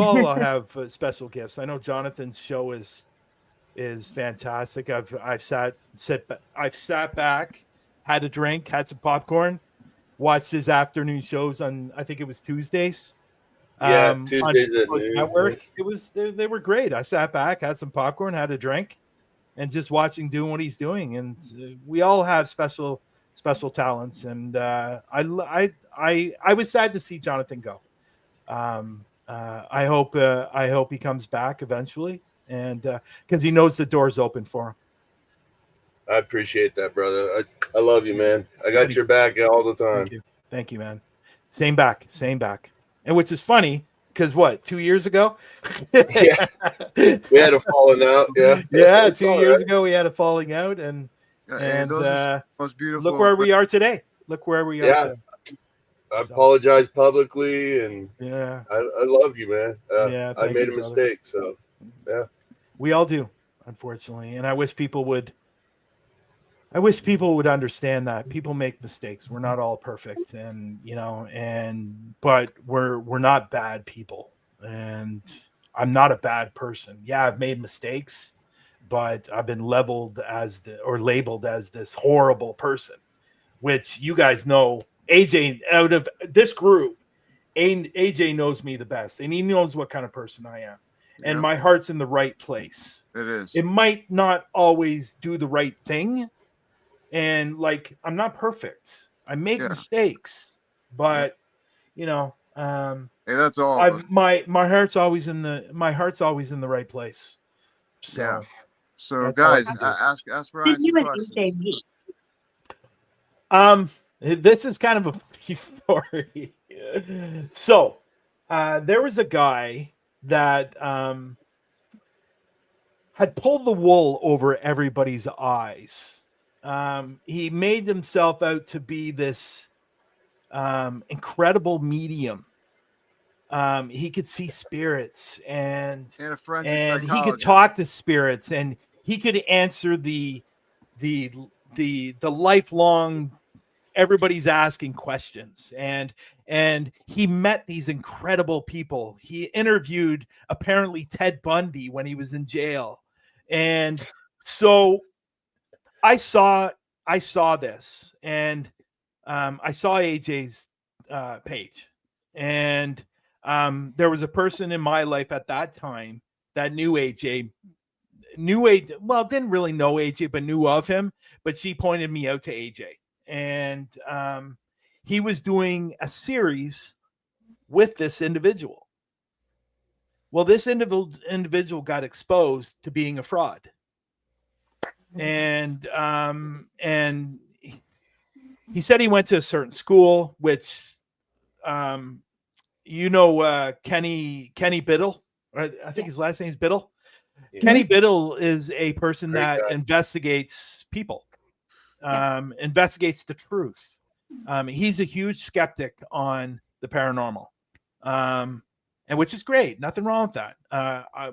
all have special gifts. I know Jonathan's show is fantastic. I've sat back, had a drink, had some popcorn, watched his afternoon shows on, I think it was Tuesdays. Yeah, Tuesdays at on noon. Network. It was they were great. I sat back, had some popcorn, had a drink, and just watching doing what he's doing. And we all have special talents. And I was sad to see Jonathan go. I hope he comes back eventually, and because he knows the door's open for him. I appreciate that, brother. I love you, man. I got your back all the time. Thank you, man. Same back. And which is funny because 2 years ago? Yeah, we had a falling out. Yeah, yeah. 2 years ago we had a falling out, and those are most beautiful. Look where we are today. Today. I apologize publicly, and yeah, I love you, man. I made a mistake, so yeah. We all do, unfortunately, and I wish people would understand that people make mistakes. We're not all perfect, and but we're not bad people, and I'm not a bad person. Yeah, I've made mistakes, but I've been labeled as this horrible person, which you guys know. AJ, out of this group, AJ knows me the best, and he knows what kind of person I am. And my heart's in the right place. It is. It might not always do the right thing, and I'm not perfect. I make mistakes, but hey, that's all. My heart's always in the right place. So, So guys, ask Brian some questions. This is kind of a funny story. So, there was a guy that had pulled the wool over everybody's eyes. He made himself out to be this incredible medium. He could see spirits and he could talk to spirits, and he could answer the lifelong. Everybody's asking questions, and he met these incredible people. He interviewed apparently Ted Bundy when he was in jail, and so I saw this, and I saw AJ's page, and there was a person in my life at that time that knew AJ. Well, didn't really know AJ, but knew of him. But she pointed me out to AJ. And he was doing a series with this individual. Well, this individual got exposed to being a fraud, and he said he went to a certain school, which Kenny Biddle, right? I think his last name is Biddle. Yeah. Kenny Biddle is a person that investigates people. Investigates the truth. He's a huge skeptic on the paranormal, and which is great. Nothing wrong with that.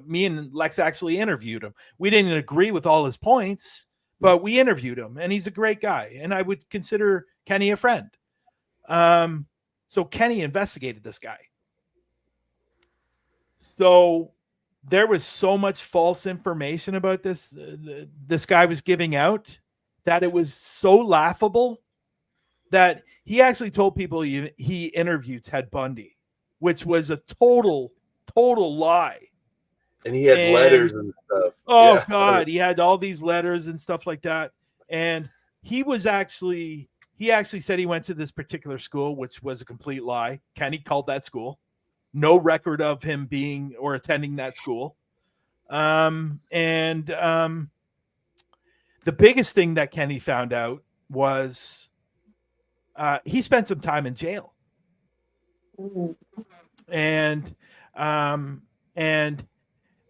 Me and Lex actually interviewed him. We didn't agree with all his points, but we interviewed him, and he's a great guy. And I would consider Kenny a friend. So Kenny investigated this guy. So there was so much false information about this. This guy was giving out, that it was so laughable that he actually told people he interviewed Ted Bundy, which was a total lie. And he had letters and stuff. Oh yeah. God, he had all these letters and stuff like that. And he actually said he went to this particular school, which was a complete lie. Kenny called that school. No record of him being or attending that school. The biggest thing that Kenny found out was he spent some time in jail. and and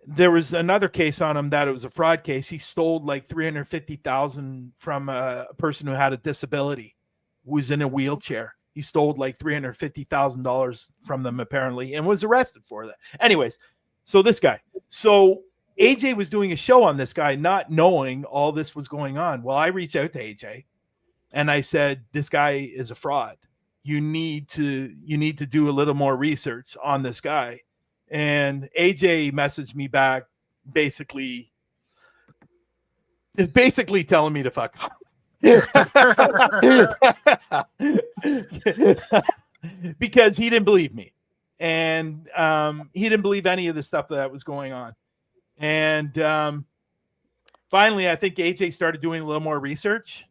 there was another case on him that it was a fraud case. He stole like $350,000 from a person who had a disability, who was in a wheelchair. He stole like $350,000 from them apparently, and was arrested for that. Anyways, so this guy, so AJ was doing a show on this guy, not knowing all this was going on. Well, I reached out to AJ, and I said, "This guy is a fraud. You need to do a little more research on this guy." And AJ messaged me back, basically telling me to fuck off. Because he didn't believe me, and he didn't believe any of the stuff that was going on. And finally, I think AJ started doing a little more research.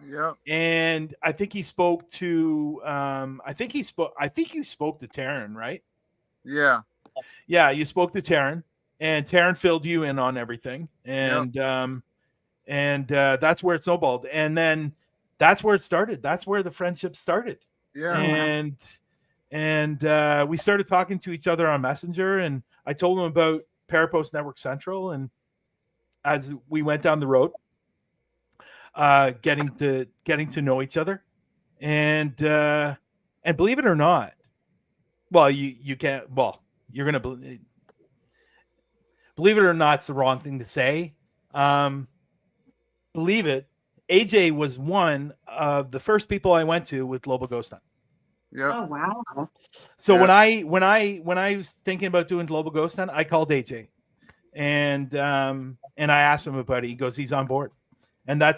Yeah. And I think he spoke to I think you spoke to Taryn, right? Yeah. Yeah, you spoke to Taryn, and Taryn filled you in on everything. And that's where it snowballed. And then that's where it started. That's where the friendship started. Yeah. And we started talking to each other on Messenger, and I told him about Parapost Network Central, and as we went down the road, getting to know each other, and believe it or not, well, you can't. Well, you're gonna believe it or not. It's the wrong thing to say. Believe it. AJ was one of the first people I went to with Global Ghost Hunt. Yeah. Oh wow. So when I was thinking about doing Global Ghost Hunt, I called AJ, and I asked him about it. He goes, he's on board, so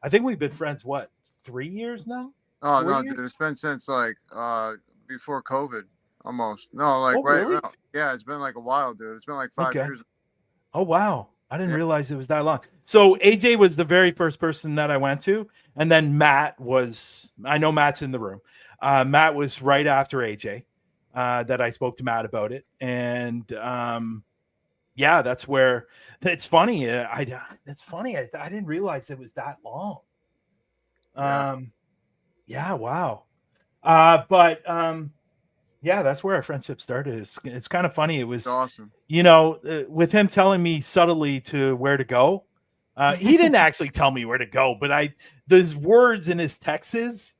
I think we've been friends 3 years now. Oh 4 no, years? dude, it's been since like before COVID, almost. No, like Really? no. Yeah, it's been like a while, dude. It's been like 5 years. Oh wow, I didn't realize it was that long. So AJ was the very first person that I went to, and then Matt was. I know Matt's in the room. Matt was right after AJ that I spoke to Matt about it, and that's where. It's funny. It's funny. I didn't realize it was that long. Wow. That's where our friendship started. It's kind of funny. It was awesome. With him telling me subtly to where to go. He didn't actually tell me where to go, but those words in his texts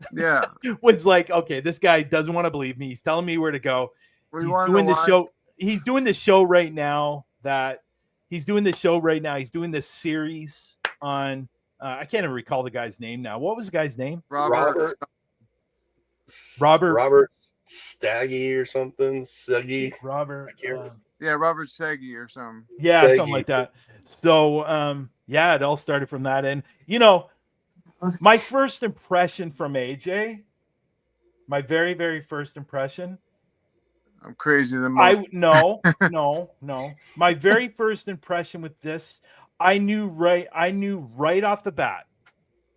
was like, okay, this guy doesn't want to believe me. He's telling me where to go. He's doing the show. He's doing the show right now. He's doing this series on. I can't even recall the guy's name now. What was the guy's name? Robert Staggy or something. Seggy. Robert. Robert Seggy or something. Yeah, Seggy. something like that. So, it all started from that. And, my first impression from AJ, my very, very first impression. I'm crazy than most. No. My very first impression with this, I knew right off the bat,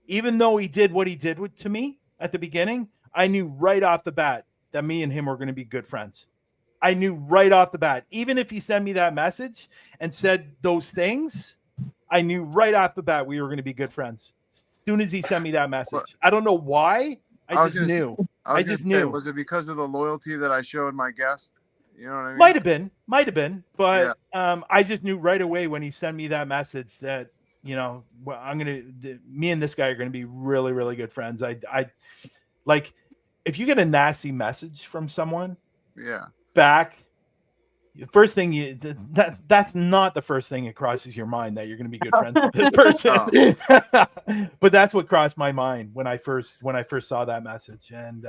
even though he did what he did to me at the beginning, I knew right off the bat that me and him were going to be good friends. I knew right off the bat, even if he sent me that message and said those things, I knew right off the bat we were going to be good friends. As soon as he sent me that message, I don't know why. I just knew. Was it because of the loyalty that I showed my guest? You know what I mean? Might have been, but I just knew right away when he sent me that message that me and this guy are gonna be really, really good friends. I like if you get a nasty message from someone, back. The first thing that's not the first thing that crosses your mind that you're going to be good friends with this person. But that's what crossed my mind when I first saw that message, and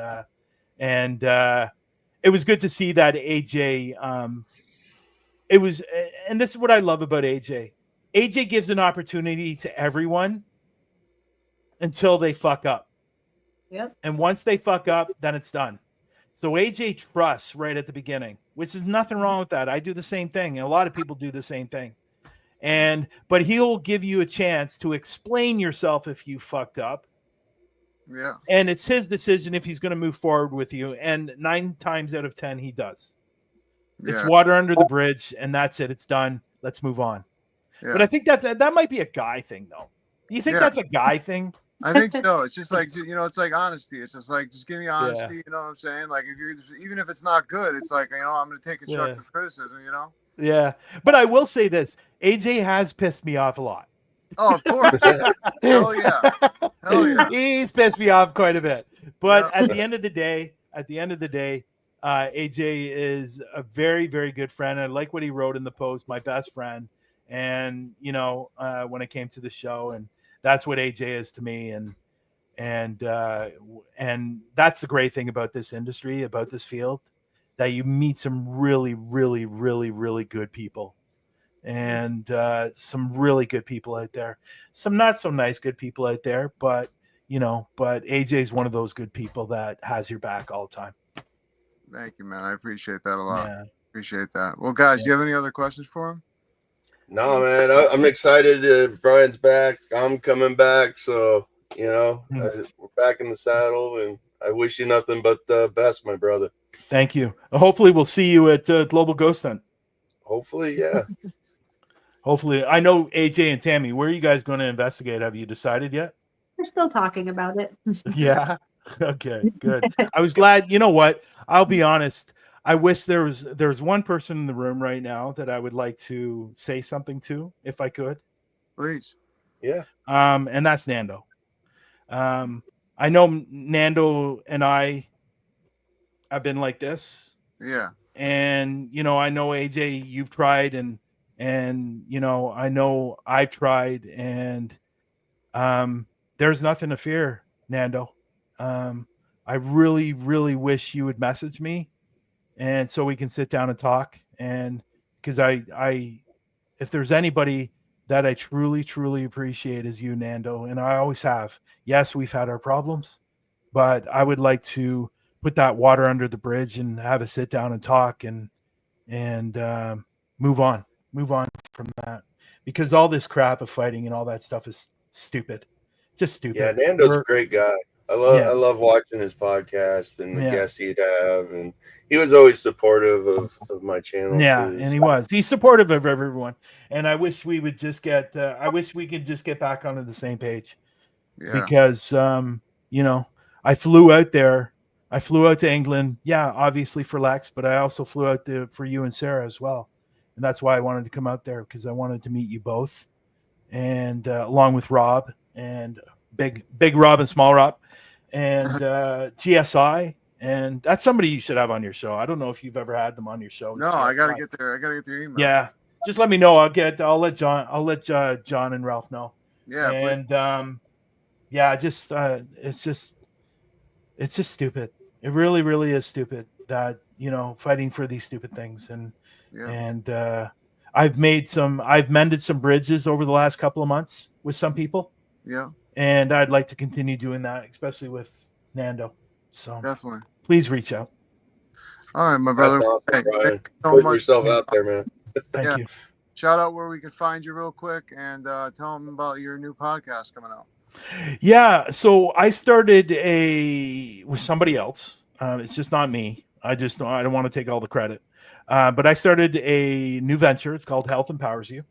it was good to see that AJ. It was, and this is what I love about AJ. AJ gives an opportunity to everyone until they fuck up. Yep. And once they fuck up, then it's done. So AJ trusts right at the beginning, which is nothing wrong with that. I do the same thing, and a lot of people do the same thing. But he'll give you a chance to explain yourself if you fucked up. Yeah. And it's his decision if he's going to move forward with you. And 9 times out of 10, he does. Yeah. It's water under the bridge, and that's it. It's done. Let's move on. Yeah. But I think that might be a guy thing, though. Do you think that's a guy thing? I think so. It's just like, it's like honesty. It's just like, just give me honesty. Yeah. You know what I'm saying? Like even if it's not good, it's like, I'm going to take Yeah. constructive criticism, Yeah. But I will say this, AJ has pissed me off a lot. Oh, of course. Hell yeah. Hell yeah. He's pissed me off quite a bit. But Yeah. at the end of the day, AJ is a very, very good friend. I like what he wrote in the post, my best friend. And, when it came to the show, and that's what AJ is to me. And that's the great thing about this industry, about this field, that you meet some really, really, really, really good people. And some really good people out there, some not so nice good people out there, but AJ is one of those good people that has your back all the time. Thank you, man. I appreciate that a lot. Yeah. Appreciate that. Well, guys, do you have any other questions for him? No, man. I'm excited. Brian's back. I'm coming back. So, we're back in the saddle, and I wish you nothing but the best, my brother. Thank you. Hopefully we'll see you at Global Ghost Hunt. Hopefully, yeah. Hopefully. I know AJ and Tammy, where are you guys going to investigate? Have you decided yet? We're still talking about it. Yeah. Okay, good. I was glad. You know what? I'll be honest. I wish there's one person in the room right now that I would like to say something to, if I could. Please. Yeah. And that's Nando. I know Nando and I have been like this. Yeah. And I know AJ, you've tried, and I know I've tried, and there's nothing to fear, Nando. I really, really wish you would message me, and so we can sit down and talk. And because I if there's anybody that I truly, truly appreciate is you, Nando, and I always have. Yes, we've had our problems, but I would like to put that water under the bridge and have a sit down and talk and move on from that, because all this crap of fighting and all that stuff is stupid, just stupid. Yeah, Nando's a great guy. I love watching his podcast and the guests he'd have, and he was always supportive of my channel. Yeah, too, and he's supportive of everyone, and I wish we would just get I wish we could just get back onto the same page. Yeah. Because I flew out there. I flew out to England, obviously for Lex, but I also flew out there for you and Sarah as well. And that's why I wanted to come out there, because I wanted to meet you both, and along with Rob and big Rob and small Rob and GSI. And that's somebody you should have on your show. I don't know if you've ever had them on your show. No, I gotta get there. I gotta get their email. Yeah, just let me know. I'll let John and Ralph know. Yeah, and it's just stupid. It really, really is stupid that fighting for these stupid things. And I've mended some bridges over the last couple of months with some people. Yeah. And I'd like to continue doing that, especially with Nando. So definitely, please reach out. All right, my brother. That's awesome, Hey, Brian. so Put much. yourself out there, man. Thank you. Shout out where we can find you real quick, and tell them about your new podcast coming out. Yeah, so I started with somebody else. It's just not me. I don't want to take all the credit. But I started a new venture. It's called Health Empowers You.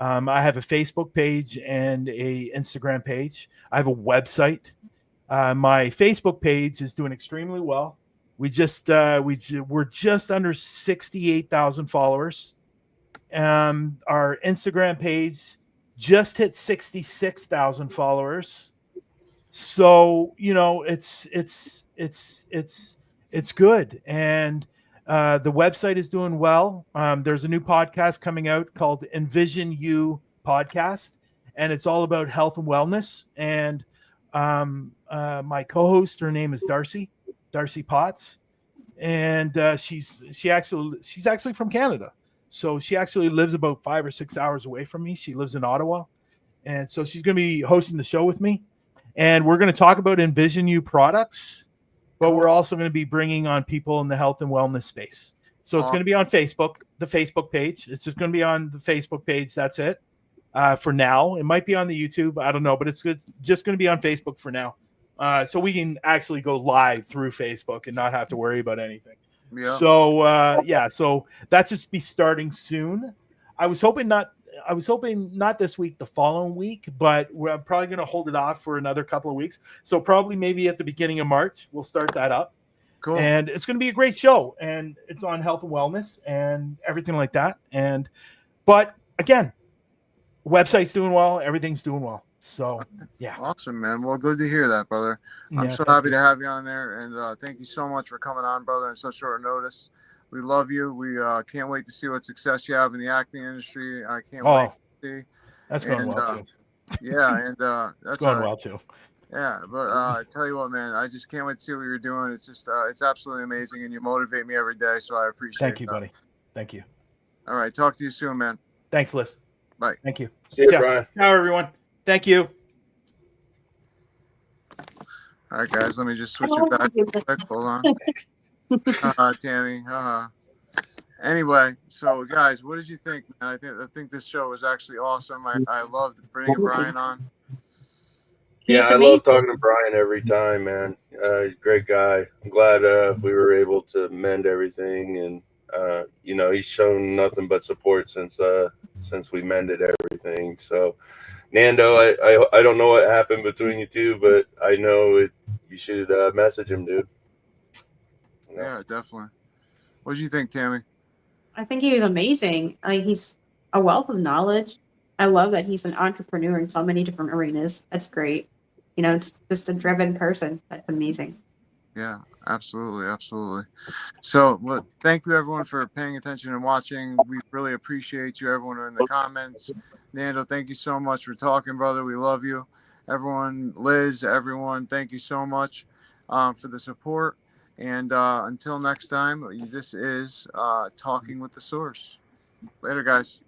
I have a Facebook page and a Instagram page. I have a website. My Facebook page is doing extremely well. We're just under 68,000 followers. Our Instagram page just hit 66,000 followers. So, it's good. And the website is doing well. There's a new podcast coming out called Envision You Podcast, and it's all about health and wellness. And my co-host, her name is Darcy Potts, and she's actually from Canada. So she actually lives about 5 or 6 hours away from me. She lives in Ottawa. And so she's going to be hosting the show with me. And we're going to talk about Envision You products, but we're also going to be bringing on people in the health and wellness space. So it's going to be on Facebook, the Facebook page. It's just going to be on the Facebook page. That's it for now. It might be on the YouTube. I don't know, but it's just going to be on Facebook for now. So we can actually go live through Facebook and not have to worry about anything. Yeah. So so that just be starting soon. I was hoping not. I was hoping not this week, the following week, but we're probably going to hold it off for another couple of weeks. So probably maybe at the beginning of March, we'll start that up. Cool. And it's going to be a great show, and it's on health and wellness and everything like that. But again, website's doing well, everything's doing well. So yeah, awesome, man. Well, good to hear that, brother. I'm so happy to have you on there, and thank you so much for coming on, brother, in such short notice. We love you. We can't wait to see what success you have in the acting industry. I can't wait to see. That's going well too. Yeah, and that's going well too. Yeah, but I tell you what, man, I just can't wait to see what you're doing. It's just, it's absolutely amazing, and you motivate me every day, so I appreciate it. Thank you, buddy. Thank you. All right, talk to you soon, man. Thanks, Liz. Bye. Thank you. See you, Brian. Ciao, everyone. Thank you. All right, guys, let me just switch it back real quick. Hold on. Tammy. Anyway, so guys, what did you think, man? I think this show was actually awesome. I loved bringing Brian on. Yeah, I love talking to Brian every time, man. He's a great guy. I'm glad we were able to mend everything, and you know, he's shown nothing but support since we mended everything. So, Nando, I don't know what happened between you two, but I know you should message him, dude. Yeah, definitely. What did you think, Tammy? I think he was amazing. He's a wealth of knowledge. I love that he's an entrepreneur in so many different arenas. That's great. You know, it's just a driven person. That's amazing. Yeah, absolutely. Absolutely. So, well, thank you everyone for paying attention and watching. We really appreciate you, everyone in the comments. Nando, thank you so much for talking, brother. We love you. Everyone, Liz, everyone, thank you so much for the support. And until next time, this is Talking with the Source. Later, guys.